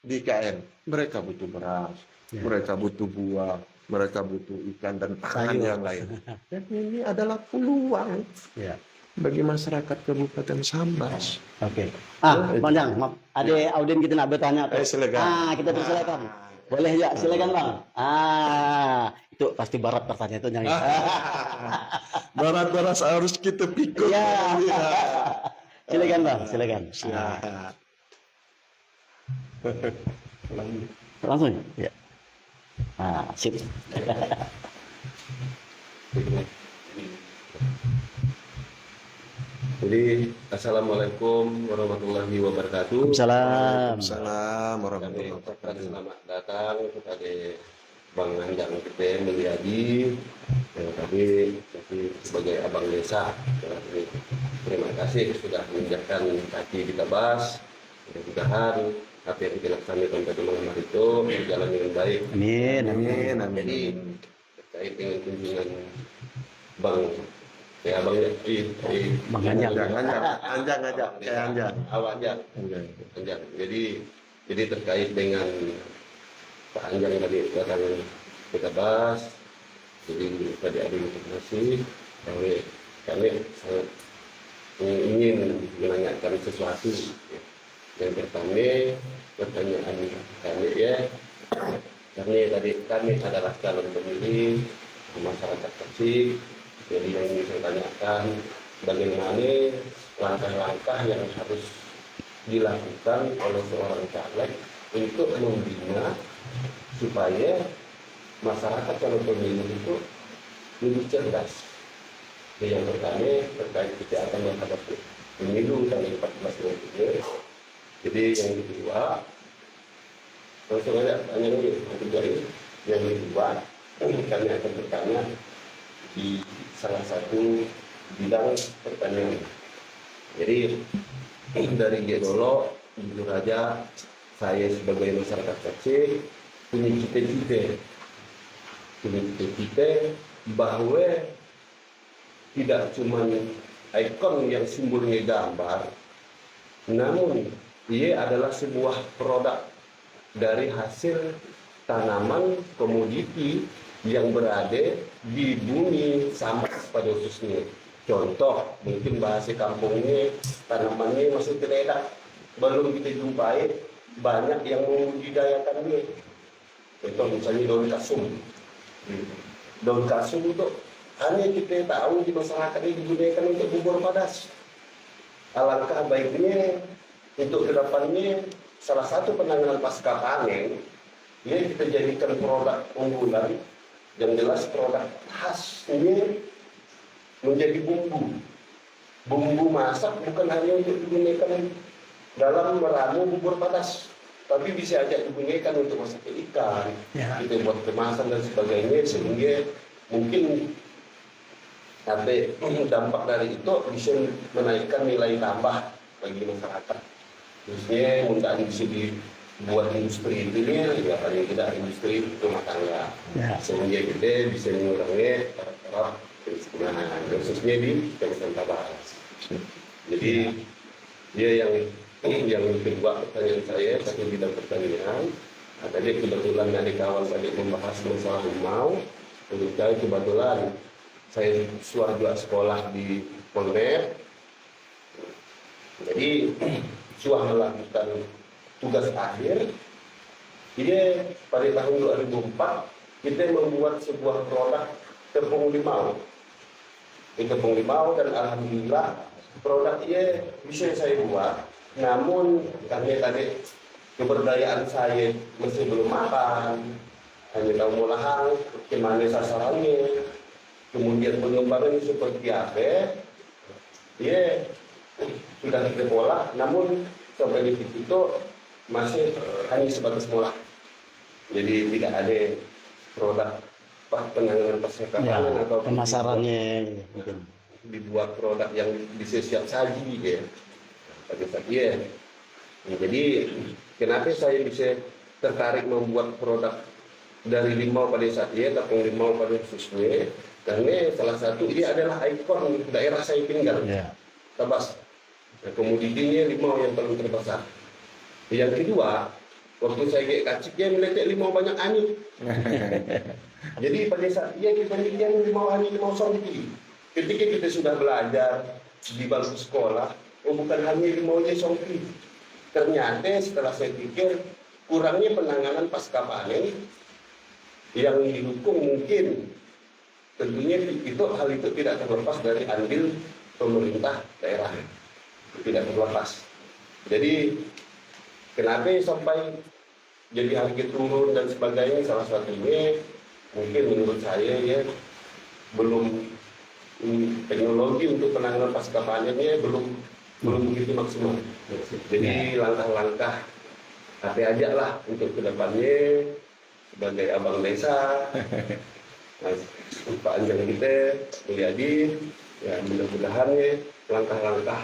di IKN. Mereka butuh beras, mereka butuh buah, mereka butuh ikan dan pangan yang lain. Dan ini adalah peluang bagi masyarakat Kabupaten Sambas. Oke. Panjang, maaf. Ada audien kita nak bertanya. Silakan. Kita persilakan. Boleh ya, silakan Bang. Itu pasti barat pertanyaan itu yang. Barat-barat harus kita pikir. Ya. Silakan Bang, silakan. Langsung ya. Sip. Jadi assalamualaikum warahmatullahi wabarakatuh. Waalaikumsalam warahmatullahi wabarakatuh. Selamat datang kepada Bang Anjang kita Mulyadi yang tadi sebagai abang desa. Jadi, terima kasih sudah menginjakkan kaki di Tabas. Mudah-mudahan apa yang kita laksanakan pada malam hari itu berjalan dengan baik. Amin. Jadi terkait dengan kunjungan Bang Abang Bang Anjang. Anjang. Jadi terkait dengan Pak Anjang tadi datang kita bahas. Jadi tadi ada informasi bahwa kami sangat ingin menanyakan sesuatu. Yang pertama pertanyaan kami kami adalah calon pemilih masyarakat kecil. Jadi yang ingin saya tanyakan, bagaimana langkah-langkah yang harus dilakukan oleh seorang caleg untuk membina supaya masyarakat calon pemilih itu lebih cerdas. Yang pertama terkait kita akan menghadapi pemilu tanggal 14 November. Jadi yang kedua, langsung aja tanya dulu. Yang kedua, kami akan bertanya di salah satu bidang pertanian. Jadi dari dulu jujur aja saya sebagai masyarakat kecil punya cita-cita bahwa tidak cuma ikon yang simbolnya gambar, namun ia adalah sebuah produk dari hasil tanaman komoditi yang berada di bumi Sambas pada khususnya. Contoh, mungkin bahasa kampungnya, tanamannya masih terledak, belum kita jumpai, banyak yang membudidayakannya. Contoh misalnya daun kasum. Daun kasum itu hanya kita tahu di masyarakat ini digunakan untuk bubur padas. Alangkah baiknya untuk kedepannya salah satu penanganan pasca panen ya kita jadikan produk unggulan yang jelas produk khas ini menjadi bumbu masak bukan hanya untuk digunakan dalam meramu bubur padas, tapi bisa aja digunakan untuk masak ikan, kita buat kemasan dan sebagainya, sehingga mungkin dampak dari itu bisa menaikkan nilai tambah bagi masyarakat. Khususnya mudah bisa buat industri itu ya paling tidak industri rumah tangga. Ya. Sehingga kita bisa mengurangnya khususnya di Kabupaten Tabaras. Jadi dia yang kedua pertanyaan saya satu bidang pertanian. Nah, tadi kebetulan ada kawan tadi membahas masalah limau. Untuk saya kebetulan saya juga sekolah di Polner. Jadi sudah melakukan tugas akhir. Jadi pada tahun 2004 kita membuat sebuah produk tepung limau. Ini tepung limau dan alhamdulillah produk ini bisa saya buat. Namun karena tadi keberdayaan saya masih belum mapan, hanya tahu mulahan, gimana sasarannya, kemudian pengembangannya seperti apa, ya sudah kita pola, namun sampai di titik itu masih hanya sebatas pola. Jadi tidak ada produk penanganan pasca panen atau pemasarannya mungkin. Dibuat produk yang bisa siap saji ya. Pada saat ya. Jadi kenapa saya bisa tertarik membuat produk dari limau pada saat ya, tepung limau pada khususnya, karena salah satu ini adalah ikon daerah saya tinggal, Tabas. Nah, komoditinya limau yang paling terbesar. Yang kedua, waktu saya kayak kacik ya meletak limau banyak ani. Jadi pada saat ya kita bikin limau ani, limau songki. Ketika kita sudah belajar di bangku sekolah, bukan hanya limaunya songki. Ternyata setelah saya pikir kurangnya penanganan pasca panen yang didukung mungkin tentunya hal itu tidak terlepas dari andil pemerintah daerah, tidak terlepas. Jadi kenapa sampai jadi harga turun dan sebagainya, salah satunya mungkin menurut saya ya belum teknologi untuk penanganan pasca panennya belum begitu maksimal. Jadi langkah-langkah hati aja lah untuk kedepannya sebagai abang desa, Pak Anjang kita Mulyadi, ya mudah-mudahan ya langkah-langkah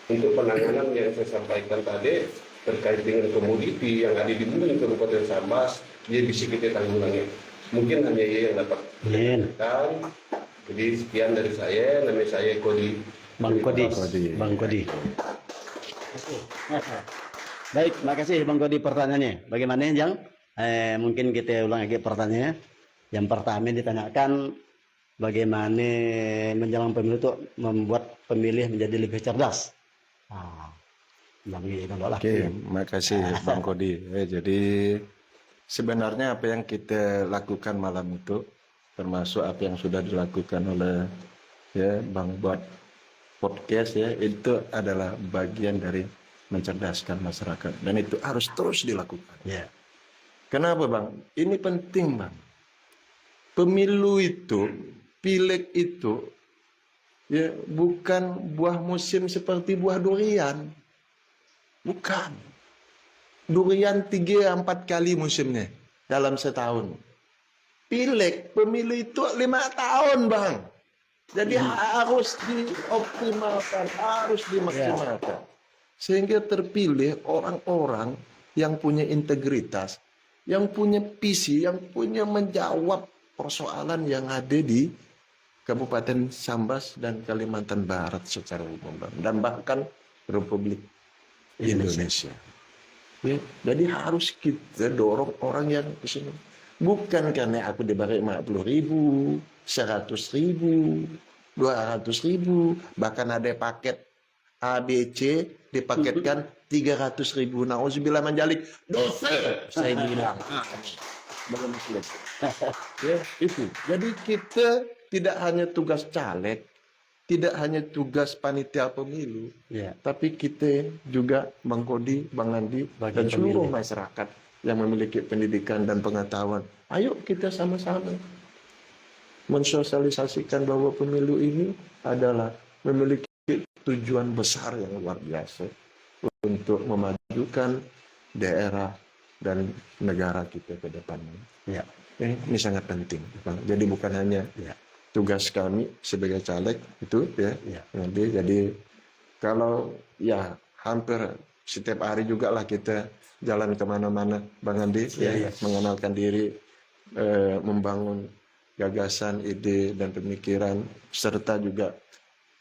untuk penanganan yang saya sampaikan tadi terkait dengan komoditi yang ada di bumi Kabupaten Sambas, dia bisa kita tanggulangi. Mungkin hanya ia yang dapat menyampaikan. Jadi sekian dari saya, nama saya Kodi. Bang Kodi. Baik, makasih Bang Kodi pertanyaannya. Bagaimana Jang? Mungkin kita ulang lagi pertanyaannya. Yang pertama ditanyakan bagaimana menjelang pemilu itu membuat pemilih menjadi lebih cerdas. Oke, makasih Bang Kodi. Jadi sebenarnya apa yang kita lakukan malam itu, termasuk apa yang sudah dilakukan oleh ya Bang buat podcast ya, itu adalah bagian dari mencerdaskan masyarakat dan itu harus terus dilakukan. Kenapa Bang? Ini penting Bang. Pemilu itu, pileg itu ya bukan buah musim seperti buah durian. Bukan. Durian 3-4 kali musimnya dalam setahun. Pileg, pemilu itu 5 tahun Bang. Jadi harus dioptimalkan, harus dimaksimalkan. Sehingga terpilih orang-orang yang punya integritas, yang punya visi, yang punya menjawab persoalan yang ada di Kabupaten Sambas dan Kalimantan Barat secara umum. Dan bahkan Republik Indonesia. Ya, jadi harus kita dorong orang yang ke sini. Bukan karena aku diberi 50.000, 100.000, 200.000, bahkan ada paket ABC dipaketkan 300.000. Nauzubillah menjalik dosa. Saya bilang. Belum selesai. Ya, itu. Jadi kita tidak hanya tugas caleg, tidak hanya tugas panitia pemilu, tapi kita juga Bang Kodi, Bang Andi, dan seluruh masyarakat yang memiliki pendidikan dan pengetahuan. Ayo kita sama-sama mensosialisasikan bahwa pemilu ini adalah memiliki tujuan besar yang luar biasa untuk memajukan daerah dan negara kita ke depannya. Ini sangat penting, Bang. Jadi bukan hanya tugas kami sebagai caleg itu nanti jadi kalau ya hampir setiap hari juga lah kita jalan kemana-mana, Bang Andi, mengenalkan diri, membangun gagasan, ide, dan pemikiran, serta juga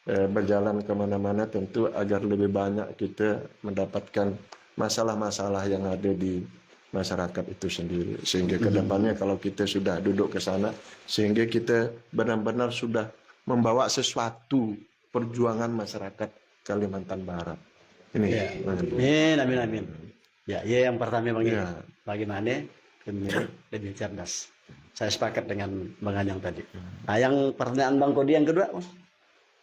berjalan kemana-mana tentu agar lebih banyak kita mendapatkan masalah-masalah yang ada di masyarakat itu sendiri. Sehingga kedepannya kalau kita sudah duduk ke sana, sehingga kita benar-benar sudah membawa sesuatu perjuangan masyarakat Kalimantan Barat. Ini. Amin. Ya, yang pertama Bang, bagaimana pemilih lebih cerdas. Saya sepakat dengan Bang Anjang tadi. Nah, yang pertanyaan Bang Kodi yang kedua,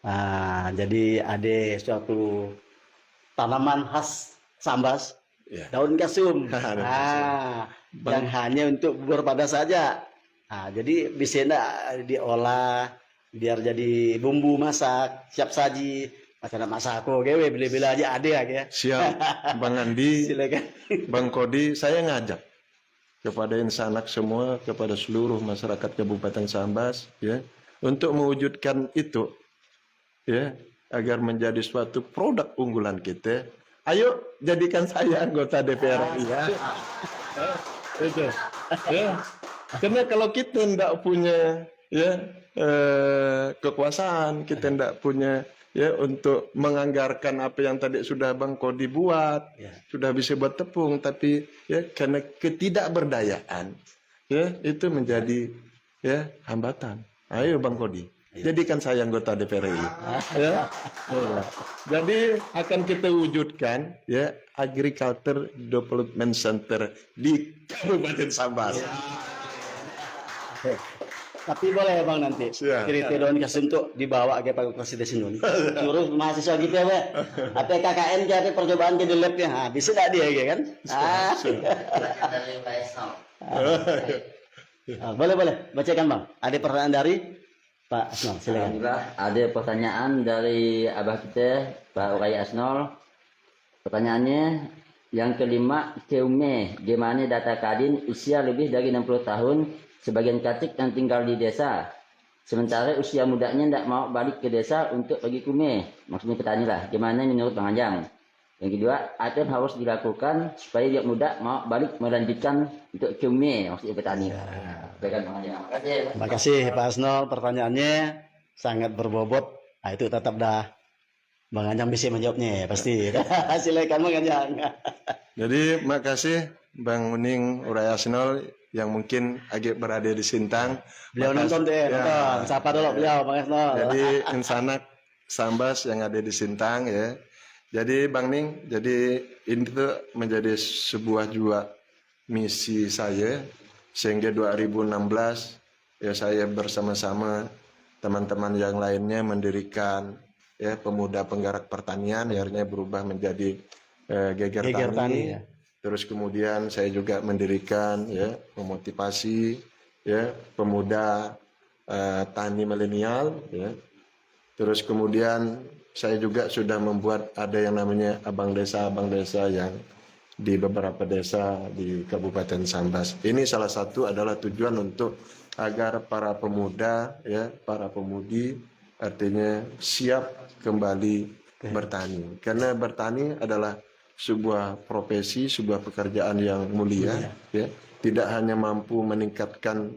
nah, jadi ada suatu tanaman khas Sambas, daun kasum. Nah, yang hanya untuk berpada saja. Nah, jadi bisa diolah biar jadi bumbu masak, siap saji. Macam masak aku, bila-bila aja ada ya. Siap, Bang Andi, Silakan. Bang Kodi, saya ngajak kepada insanak semua, kepada seluruh masyarakat Kabupaten Sambas, ya, untuk mewujudkan itu, ya, agar menjadi suatu produk unggulan kita. Ayo jadikan saya anggota DPR, ya. Itu, ya. Karena kalau kita tidak punya, ya, kekuasaan, kita tidak punya, ya, untuk menganggarkan apa yang tadi sudah Bang Kodi buat, sudah bisa buat tepung, tapi ya karena ketidakberdayaan, ya, itu menjadi, ya, hambatan. Ayo Bang Kodi, jadikan saya anggota DPR RI. Ya. Jadi akan kita wujudkan, ya, Agriculture Development Center di Kabupaten Sambas. Tapi boleh Bang nanti cerita daun kasum untuk dibawa ke Pak Presiden Nun. Suruh mahasiswa kita apa KKN apa percobaan ke labnya. Nah, bisa tak dia kan? Boleh. Bacakan Bang. Ada pertanyaan dari Pak Asnol, silakan. Alhamdulillah, ada pertanyaan dari abah kita, Pak Uray Asnol. Pertanyaannya yang kelima, Keume, gimana data Kadin usia lebih dari 60 tahun, sebagian katik yang tinggal di desa. Sementara usia mudanya tidak mau balik ke desa untuk pergi kume. Maksudnya petani lah. Gimana menurut Bang Anjang? Yang kedua, apa yang harus dilakukan supaya dia muda mau balik melanjutkan untuk kume, maksudnya petani. Baikkan Bang Anjang. Terima kasih Pak Asnol. Pertanyaannya sangat berbobot. Nah, itu tetap dah Bang Anjang bisa menjawabnya pasti. Silakan Bang Anjang. Jadi makasih Bang Uning Uray Asnol yang mungkin agak berada di Sintang. Beliau nonton deh, nonton. Sapa dulu beliau, Bang Asnol. Jadi insanak Sambas yang ada di Sintang, ya. Jadi Bang Ning, jadi ini tuh menjadi sebuah juga misi saya, sehingga 2016 ya saya bersama-sama teman-teman yang lainnya mendirikan, ya, Pemuda Penggerak Pertanian, akhirnya berubah menjadi Geger Tani. Ya. Terus kemudian saya juga mendirikan, ya, memotivasi, ya, pemuda tani milenial, ya. Terus kemudian saya juga sudah membuat ada yang namanya abang desa yang di beberapa desa di Kabupaten Sambas. Ini salah satu adalah tujuan untuk agar para pemuda, ya, para pemudi artinya siap kembali bertani. Karena bertani adalah sebuah profesi, sebuah pekerjaan yang mulia, ya, tidak hanya mampu meningkatkan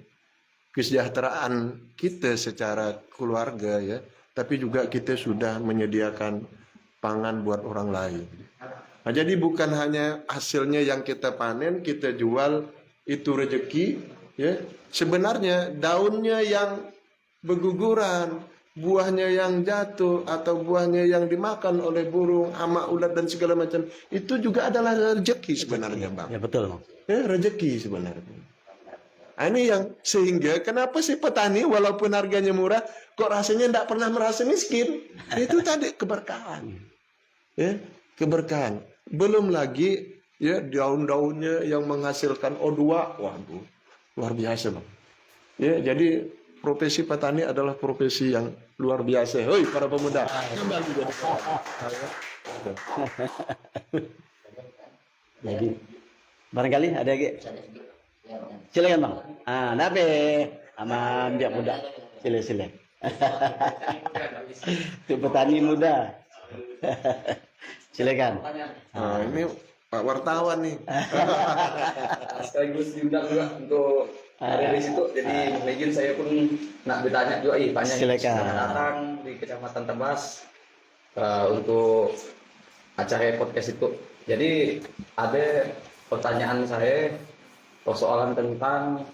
kesejahteraan kita secara keluarga, ya, tapi juga kita sudah menyediakan pangan buat orang lain. Nah, jadi bukan hanya hasilnya yang kita panen, kita jual, itu rezeki, ya. Sebenarnya daunnya yang berguguran, buahnya yang jatuh atau buahnya yang dimakan oleh burung, hama, ulat dan segala macam, itu juga adalah rezeki sebenarnya, Bang. Ya betul, Bang. Ya, rezeki sebenarnya. Nah, ini yang sehingga kenapa sih petani walaupun harganya murah kok rasanya tidak pernah merasa miskin? Itu tadi keberkahan. Ya, keberkahan. Belum lagi, ya, daun-daunnya yang menghasilkan O2. Waduh, luar biasa, Bang. Ya, jadi profesi petani adalah profesi yang luar biasa. Hoi para pemuda. Jadi barangkali ada lagi. Silakan Bang. Ah, nabe aman dia muda. Silakan. Itu petani muda. Silakan. Nah, ini Pak wartawan nih. Sekaligus diundang juga untuk ada di situ. Jadi mungkin saya pun nak bertanya juga, banyak Silakan. yang datang di Kecamatan Tebas untuk acara podcast itu. Jadi ada pertanyaan saya, persoalan tentang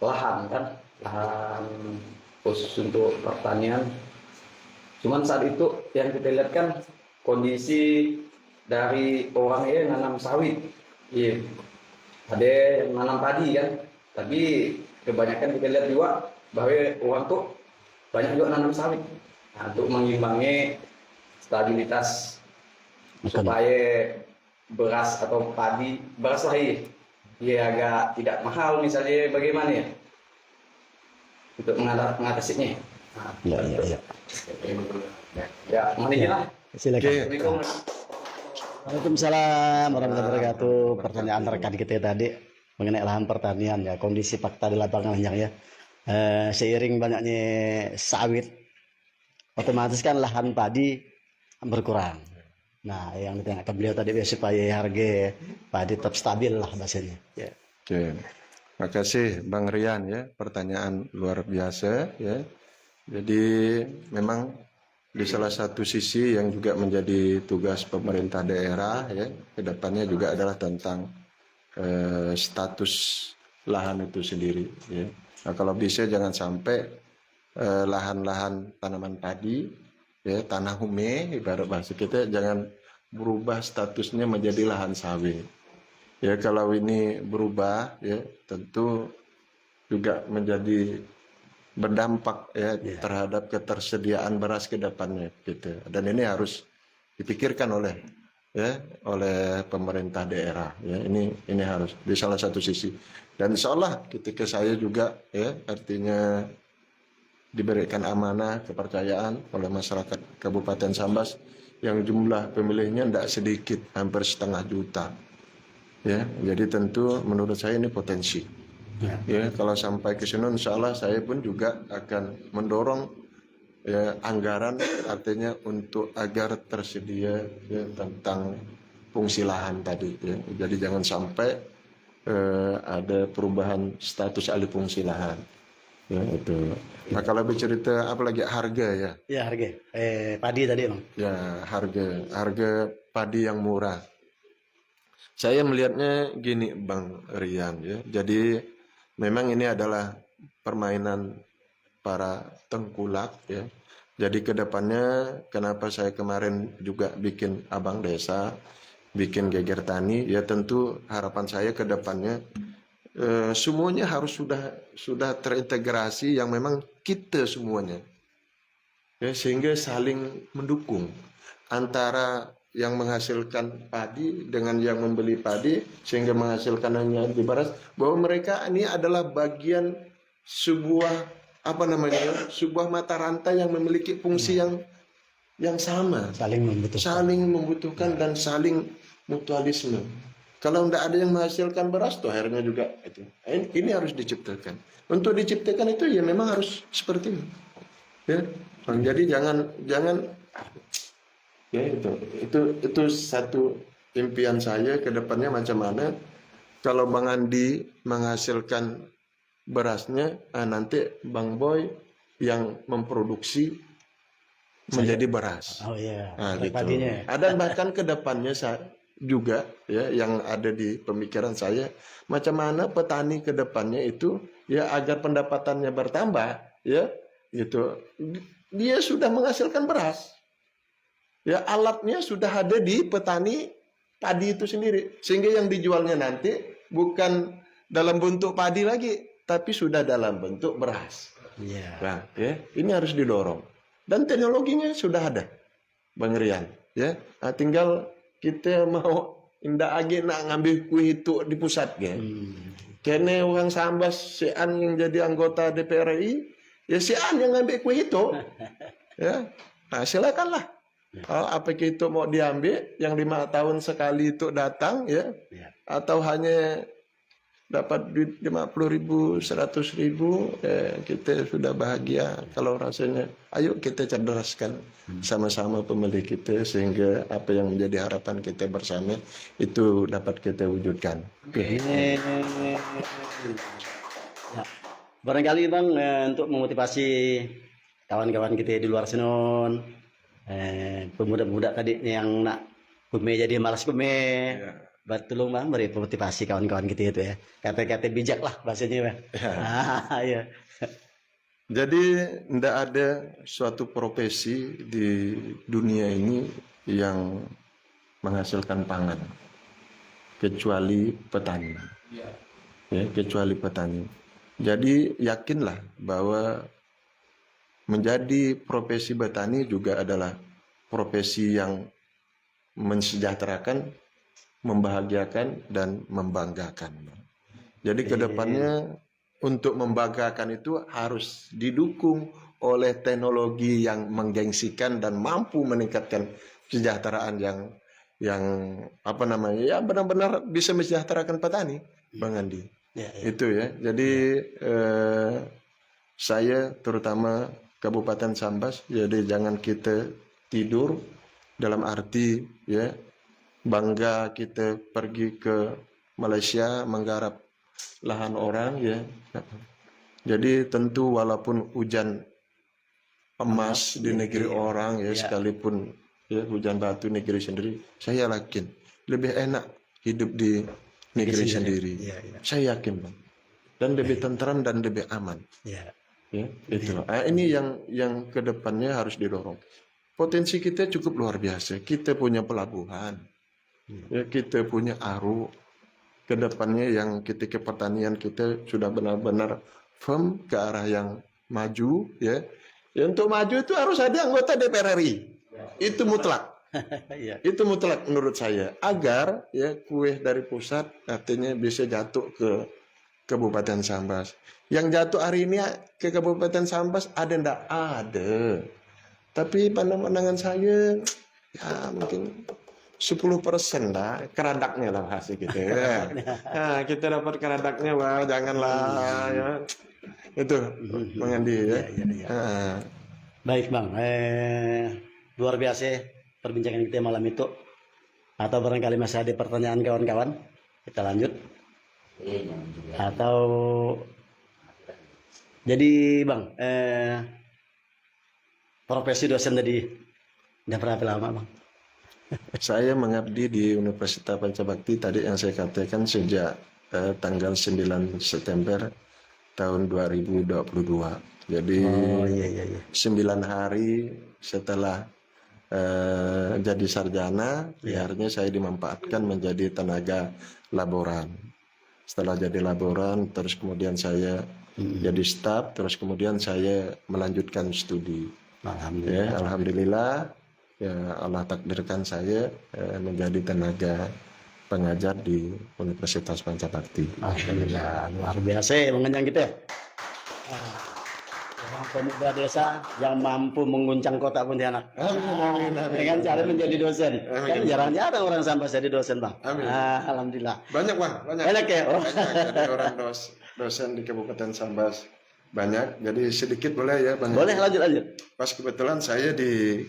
lahan kan, lahan khusus untuk pertanian. Cuman saat itu yang kita lihat kan kondisi dari orang ini nanam sawit, iya. Ada yang nanam padi kan, tapi kebanyakan kita lihat juga bahwa orang tuh banyak juga nanam sawit. Nah, untuk mengimbangi stabilitas supaya beras atau padi, beras lah ya agak tidak mahal misalnya, bagaimana ya untuk mengatasinya. Nah, Ya. ya mendingin lah. Silakan. Assalamualaikum. Waalaikumsalam warahmatullahi wabarakatuh. Pertanyaan rekan kita tadi mengenai lahan pertanian ya, kondisi fakta di lapangan ya. Seiring banyaknya sawit, otomatis kan lahan padi berkurang. Nah, yang ditanyakan beliau tadi supaya harga padi tetap stabil lah bahasanya. Ya. Oke. Makasih Bang Rian ya, pertanyaan luar biasa ya. Jadi memang di salah satu sisi yang juga menjadi tugas pemerintah daerah ya, kedepannya juga adalah tentang status lahan itu sendiri ya. Nah, kalau bisa jangan sampai lahan-lahan tanaman padi ya, tanah hume ibarat bahasa kita, jangan berubah statusnya menjadi lahan sawit. Ya, kalau ini berubah ya tentu juga menjadi berdampak ya terhadap ketersediaan beras ke depannya gitu. Dan ini harus dipikirkan oleh pemerintah daerah ya. Ini harus di salah satu sisi. Dan insya Allah ketika saya juga ya artinya diberikan amanah kepercayaan oleh masyarakat Kabupaten Sambas yang jumlah pemilihnya tidak sedikit, hampir 500 juta. Ya, jadi tentu menurut saya ini potensi. Ya, kalau sampai ke sana insya Allah saya pun juga akan mendorong ya, anggaran artinya untuk agar tersedia ya, tentang fungsi lahan tadi ya. Jadi jangan sampai ada perubahan status alih fungsi lahan ya itu. Nah, kalau bercerita apalagi harga ya. Ya, harga padi tadi Bang. Ya, harga padi yang murah. Saya melihatnya gini Bang Rian ya. Jadi memang ini adalah permainan para tengkulak ya. Jadi kedepannya kenapa saya kemarin juga bikin Abang Desa, bikin Geger Tani, ya tentu harapan saya kedepannya semuanya harus sudah terintegrasi yang memang kita semuanya. Ya, sehingga saling mendukung antara yang menghasilkan padi dengan yang membeli padi sehingga menghasilkan hanya di beras, bahwa mereka ini adalah bagian sebuah sebuah mata rantai yang memiliki fungsi yang sama, saling membutuhkan dan saling mutualisme. Kalau tidak ada yang menghasilkan beras, tuh akhirnya juga itu. Ini harus diciptakan. Untuk diciptakan itu ya memang harus seperti ini. Ya, jadi jangan ya itu satu impian saya ke depannya, macam mana kalau Bang Andi menghasilkan berasnya, nanti Bang Boy yang memproduksi menjadi beras. Oh iya. Nah, gitu. Padinya. Ada bahkan ke depannya juga ya yang ada di pemikiran saya, macam mana petani ke depannya itu ya agar pendapatannya bertambah ya gitu. Dia sudah menghasilkan beras. Ya, alatnya sudah ada di petani padi itu sendiri, sehingga yang dijualnya nanti bukan dalam bentuk padi lagi, tapi sudah dalam bentuk beras. Iya. Nah, ya, ini harus didorong. Dan teknologinya sudah ada, Bang Rian. Ya, nah, tinggal kita mau indah age nak ngambil kue itu di pusat, ya. Kene orang Sambas, si An yang jadi anggota DPR RI, ya si An yang ngambil kue itu. Ya, nah, silakanlah. Apa itu mau diambil yang 5 tahun sekali itu datang ya, atau hanya dapat duit 50.000, 100.000, kita sudah bahagia. Kalau rasanya, ayo kita cerdaskan sama-sama pemilih kita sehingga apa yang menjadi harapan kita bersama itu dapat kita wujudkan. Ya. Barangkali Bang, untuk memotivasi kawan-kawan kita di luar sana, pemuda-pemuda tadi yang nak kume jadi malas kume, tolong Bang beri motivasi kawan-kawan kita itu ya, kata-kata bijak lah bahasanya Bang. Iya. Jadi tidak ada suatu profesi di dunia ini yang menghasilkan pangan kecuali petani. Ya, kecuali petani. Jadi yakinlah bahwa menjadi profesi petani juga adalah profesi yang mensejahterakan, membahagiakan, dan membanggakan. Jadi kedepannya untuk membanggakan itu harus didukung oleh teknologi yang menggengsikan dan mampu meningkatkan kesejahteraan yang apa namanya, ya benar-benar bisa mensejahterakan petani, Bang Andi. Itu ya. Jadi saya terutama Kabupaten Sambas, jadi jangan kita tidur, dalam arti ya bangga kita pergi ke Malaysia menggarap lahan orang ya. Jadi tentu walaupun hujan emas di negeri orang ya, sekalipun ya hujan batu negeri sendiri, saya yakin lebih enak hidup di negeri sendiri. Saya yakin Bang. Dan lebih tentram dan lebih aman. Ya, itu. Ini yang kedepannya harus didorong. Potensi kita cukup luar biasa. Kita punya pelabuhan, ya, kita punya aru. Kedepannya yang ketika pertanian kita sudah benar-benar firm ke arah yang maju, ya. Ya, untuk maju itu harus ada anggota DPR RI. Itu mutlak. Itu mutlak menurut saya. Agar ya kue dari pusat artinya bisa jatuh ke Kabupaten Sambas. Yang jatuh hari ini ke Kabupaten Sambas ada ndak? Ada. Tapi pandangan saya ya mungkin 10% lah, keradaknya lah hasil kita ya. Nah, kita dapat keradaknya, wah janganlah ya. Itu Bang Andi ya. Baik Bang, luar biasa perbincangan kita malam itu. Atau barangkali masih ada pertanyaan kawan-kawan, kita lanjut. Atau jadi Bang, profesi dosen tadi udah berapa lama Bang? Saya mengabdi di Universitas Pancabakti tadi yang saya katakan sejak tanggal 9 September tahun 2022. Jadi 9 hari setelah jadi sarjana, akhirnya saya dimanfaatkan menjadi tenaga laboran. Setelah jadi laboran, terus kemudian saya jadi staf, terus kemudian saya melanjutkan studi. Alhamdulillah. Ya, Allah takdirkan saya menjadi tenaga pengajar di Universitas Pancabakti. Alhamdulillah, luar biasa mengenyang kita. Orang pemuda desa yang mampu mengguncang kota Pontianak. Amin. Dengan cara menjadi dosen. Kan jarang-jarang orang Sambas jadi dosen Bang. Alhamdulillah. Banyak Bang, Banyak ya. Banyak. Jadi orang dosen di Kabupaten Sambas banyak. Jadi sedikit boleh ya Bang? Boleh, lanjut. Pas kebetulan saya di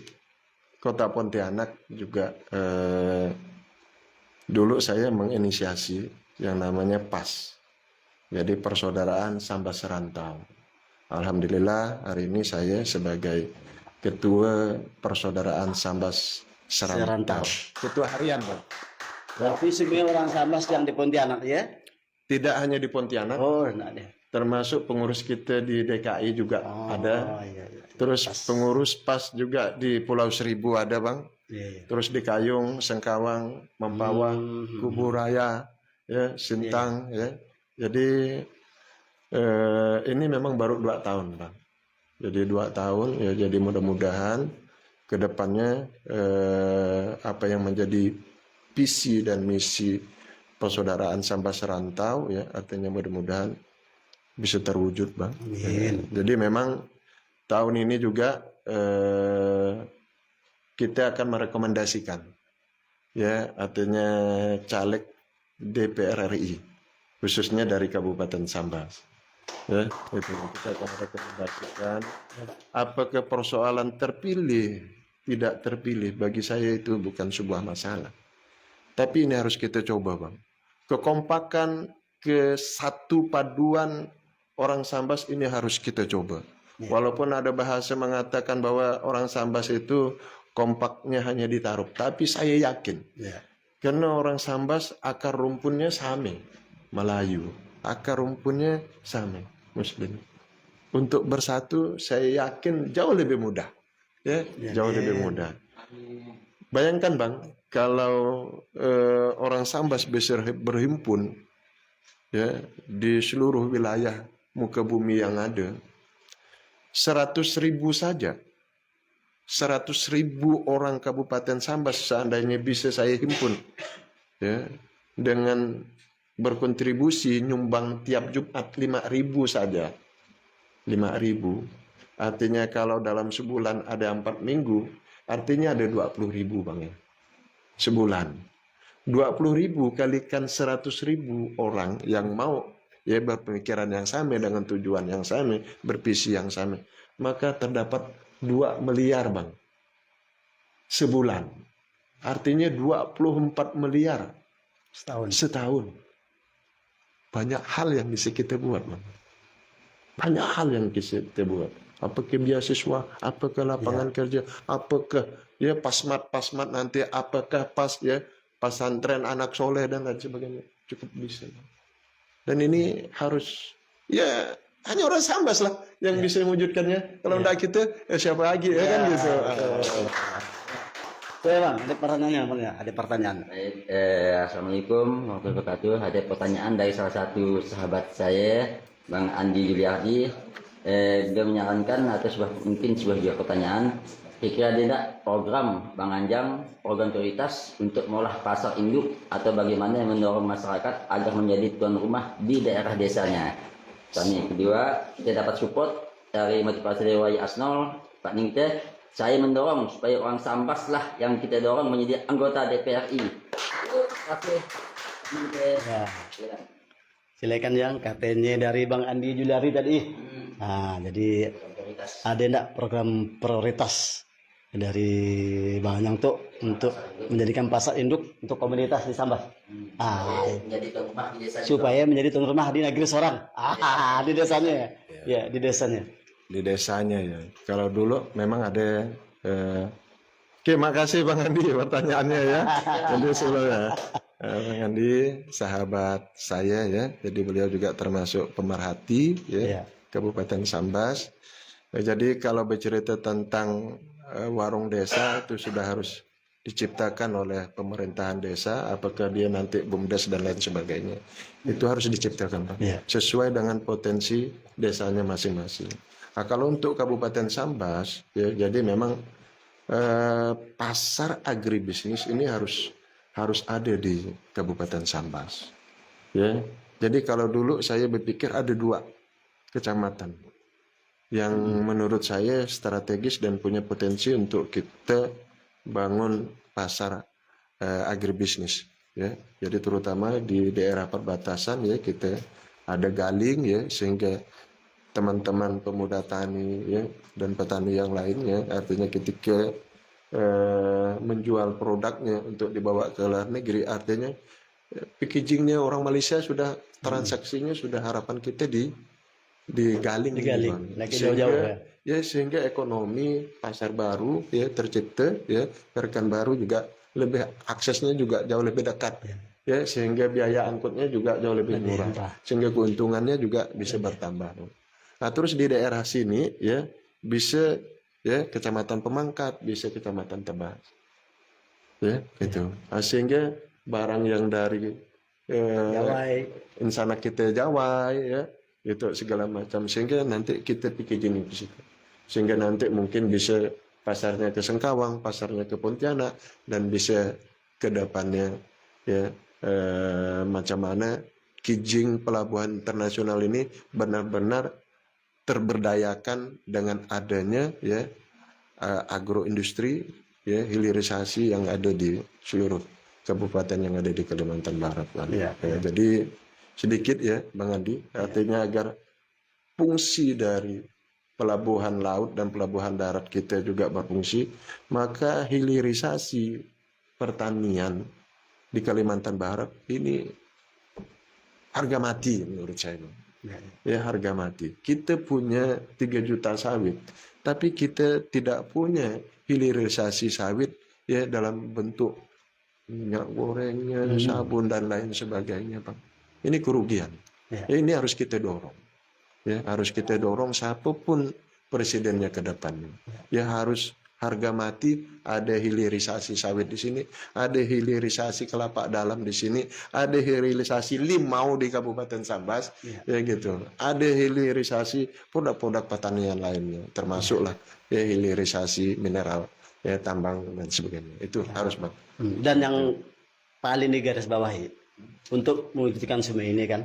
Kota Pontianak juga dulu saya menginisiasi yang namanya PAS, jadi Persaudaraan Sambas Serantau. Alhamdulillah hari ini saya sebagai Ketua Persaudaraan Sambas Serantau. Ketua harian Bang. Berarti semua orang Sambas yang di Pontianak ya? Tidak hanya di Pontianak. Oh, enggak deh. Termasuk pengurus kita di DKI juga ada. Iya. Terus pengurus PAS juga di Pulau Seribu ada Bang. Terus di Kayung, Sengkawang, Mempawang, Kuburaya, ya, Sintang, ya. Jadi ini memang baru 2 tahun Bang. Jadi 2 tahun ya. Jadi mudah-mudahan kedepannya apa yang menjadi visi dan misi Persaudaraan Sambas Serantau ya, artinya mudah-mudahan bisa terwujud Bang. Jadi memang tahun ini juga kita akan merekomendasikan ya, artinya caleg DPR RI khususnya dari Kabupaten Sambas. Ya, itu kita akan rekomendasikan. Apakah persoalan terpilih, tidak terpilih, bagi saya itu bukan sebuah masalah. Tapi ini harus kita coba, Bang. Kekompakan, kesatu paduan orang Sambas ini harus kita coba. Walaupun ada bahasa mengatakan bahwa orang Sambas itu kompaknya hanya ditaruh, tapi saya yakin. Karena orang Sambas akar rumpunnya same, Melayu. Akar rumpunnya sama, Muslim. Untuk bersatu saya yakin jauh lebih mudah. Ya, jauh lebih mudah. Bayangkan, Bang, kalau orang Sambas bisa berhimpun ya di seluruh wilayah muka bumi yang ada, 100.000 saja. 100.000 orang Kabupaten Sambas seandainya bisa saya himpun ya, dengan berkontribusi nyumbang tiap Jumat 5.000 saja. 5.000. Artinya kalau dalam sebulan ada 4 minggu, artinya ada 20.000, Bang ya. Sebulan. 20.000 kalikan 100.000 orang yang mau ya berpemikiran yang sama dengan tujuan yang sama, bervisi yang sama, maka terdapat 2 miliar, Bang. Sebulan. Artinya 24 miliar setahun. Banyak hal yang bisa kita buat, Bang. Banyak hal yang bisa kita buat. Apakah beasiswa, apakah lapangan kerja, apakah ya pasmat nanti, apakah pesantren anak soleh dan lain sebagainya. Cukup bisa. Dan ini harus ya hanya orang Sambas lah yang bisa mewujudkannya. Kalau enggak kita, siapa lagi ya kan gitu. Saya, Bang, ada pertanyaannya, Bang ya? Ada pertanyaan. Baik, Assalamualaikum warahmatullahi wabarakatuh. Ada pertanyaan dari salah satu sahabat saya, Bang Andi Juliardi. Dia menyarankan atau mungkin sebuah pertanyaan. Kira-kira ada tidak program Bang Anjang, program prioritas untuk mengolah pasar induk atau bagaimana mendorong masyarakat agar menjadi tuan rumah di daerah desanya? Kami kedua, kita dapat support dari motivasi Dewa Asnol, Pak Ningte. Saya mendorong supaya orang Sambas lah yang kita dorong menjadi anggota DPRI. Ya. Silakan yang katanya dari Bang Andi Juliari tadi. Nah, jadi ada enggak program prioritas dari Bang Anjang untuk menjadikan pasar induk untuk komunitas di Sambas? Supaya menjadi tuan rumah di negeri seorang. Di desanya. Ya, di desanya. Di desanya ya. Kalau dulu memang ada oke, makasih Bang Andi pertanyaannya ya. Jadi ya. Bang Andi sahabat saya ya. Jadi beliau juga termasuk pemerhati ya, Kabupaten Sambas. Jadi kalau bercerita tentang warung desa itu sudah harus diciptakan oleh pemerintahan desa, apakah dia nanti BUMDes dan lain sebagainya. Itu harus diciptakan, Pak. Sesuai dengan potensi desanya masing-masing. Nah, kalau untuk Kabupaten Sambas, ya, jadi memang pasar agribisnis ini harus ada di Kabupaten Sambas. Ya, jadi kalau dulu saya berpikir ada 2 kecamatan yang menurut saya strategis dan punya potensi untuk kita bangun pasar agribisnis. Ya, jadi terutama di daerah perbatasan ya kita ada Galing ya sehingga teman-teman pemuda tani ya, dan petani yang lainnya, artinya ketika menjual produknya untuk dibawa ke luar negeri, artinya packagingnya orang Malaysia sudah transaksinya sudah harapan kita di Galing, sehingga ekonomi pasar baru ya tercipta ya, rekan baru juga lebih aksesnya juga jauh lebih dekat ya, sehingga biaya angkutnya juga jauh lebih murah, sehingga keuntungannya juga bisa bertambah. Nah, terus di daerah sini ya bisa ya Kecamatan Pemangkat, bisa Kecamatan Tebas. Ya, gitu. Nah, sehingga barang yang dari insana kita Jawai ya, itu segala macam, sehingga nanti kita packaging di situ. Sehingga nanti mungkin bisa pasarnya ke Sengkawang, pasarnya ke Pontianak, dan bisa ke depannya ya macam mana Kijing Pelabuhan Internasional ini benar-benar terberdayakan dengan adanya ya agroindustri ya, hilirisasi yang ada di seluruh kabupaten yang ada di Kalimantan Barat. Jadi sedikit ya Bang Andi, artinya agar fungsi dari pelabuhan laut dan pelabuhan darat kita juga berfungsi, maka hilirisasi pertanian di Kalimantan Barat ini harga mati menurut saya. Ya, harga mati. Kita punya 3 juta sawit, tapi kita tidak punya hilirisasi sawit ya dalam bentuk minyak gorengnya, sabun dan lain sebagainya, Bang. Ini kerugian. Ya, ini harus kita dorong. Ya, harus kita dorong siapapun presidennya ke depannya. Ya, harus harga mati, ada hilirisasi sawit di sini, ada hilirisasi kelapa dalam di sini, ada hilirisasi limau di Kabupaten Sambas, ya gitu. Ada hilirisasi produk-produk pertanian lainnya, termasuklah ya hilirisasi mineral, ya tambang dan sebagainya. Itu harus, Bang. Dan yang paling digarisbawahi untuk mewujudkan semua ini kan,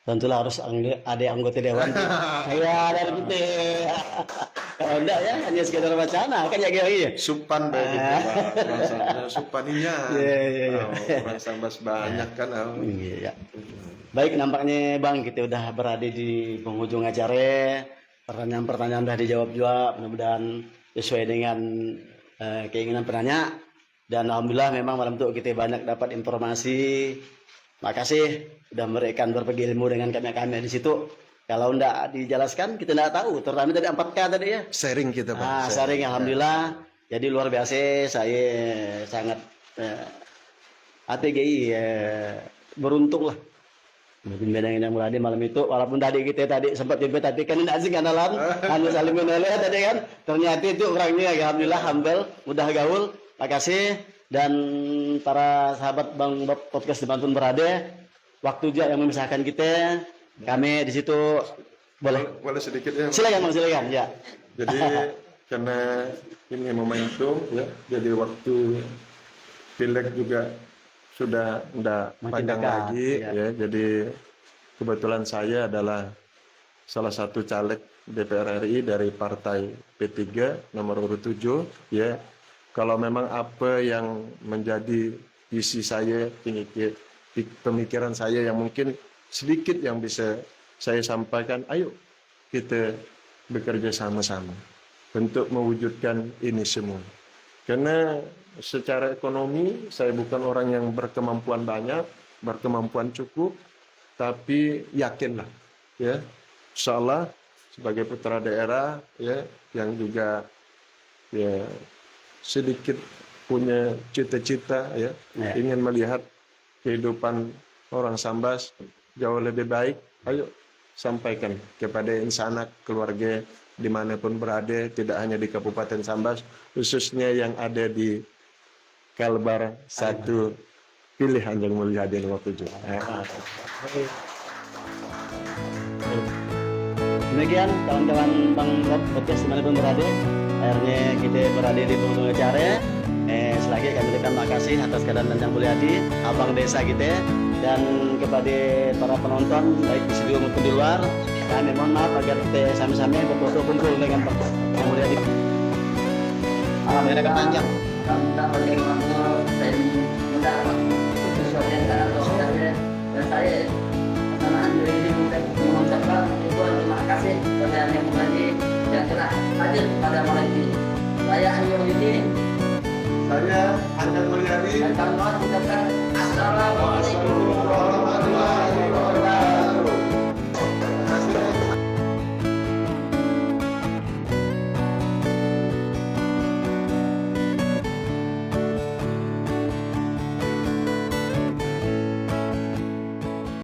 tentulah harus ada anggota dewan. Ya, dari kita. Kalau enggak ya hanya sekedar wacana kan ya gini. Supan begitu, Pak. Rasanya supaninya. Iya. Orang Sambas banyak kan. Iya. Baik, nampaknya Bang kita udah berada di penghujung acara. Pertanyaan-pertanyaan udah dijawab juga, mudah-mudahan sesuai dengan keinginan penanya. Dan alhamdulillah memang malam itu kita banyak dapat informasi. Makasih sudah memberikan berbagi ilmu dengan kami di situ. Kalau enggak dijelaskan kita enggak tahu, terutama dari 4K tadi ya. Sharing kita, Pak. Sharing alhamdulillah. Jadi luar biasa, saya sangat ATGI beruntung lah. Mungkin bedanya yang mulai malam itu, walaupun tadi kita sempat jumpa tapi kan tidak asing kenalan, hanya saling menoleh tadi kan. Ternyata itu orangnya alhamdulillah humble, mudah gaul. Makasih. Dan para sahabat Bang Bob Podcast dimanapun berada, waktu juga yang memisahkan kita, kami di situ boleh sedikit ya. Silakan Bang, silakan ya. Jadi karena ini momentum ya, jadi waktu pileg juga sudah tidak panjang dekat, lagi ya. Jadi kebetulan saya adalah salah satu caleg DPR RI dari partai P3 nomor urut 7 ya. Kalau memang apa yang menjadi visi saya, pemikiran saya yang mungkin sedikit yang bisa saya sampaikan, ayo kita bekerja sama-sama untuk mewujudkan ini semua. Karena secara ekonomi saya bukan orang yang berkemampuan banyak, berkemampuan cukup, tapi yakinlah ya, insyaallah sebagai putra daerah ya yang juga ya sedikit punya cita-cita ya, ingin melihat kehidupan orang Sambas jauh lebih baik, ayo sampaikan kepada insanak keluarga dimanapun berada, tidak hanya di Kabupaten Sambas, khususnya yang ada di Kalbar 1, pilih Anjang Mulyadi nomor 7. Demikian kawan-kawan Bang Bob Podcast dimanapun berada, akhirnya kita berada di penghujung acara. Selagi kami ucapkan makasih atas kehadiran Anjang Mulyadi, abang desa kita, dan kepada para penonton baik di studio maupun di luar. Kami mohon maaf agar kita sama-sama berfoto kumpul dengan Bang Mulyadi. Alhamdulillah panjang. Kita bagaimana saya mendapat sesuatu yang dan saya kesenangan diri ini mengucapkan ribuan terima kasih kepada Anjang Mulyadi yang telah hadir pada malam ini. Saya Anjang Mulyadi. Saya Anjang Mulyadi. Dan kawan-kawan ucapkan Assalamualaikum warahmatullahi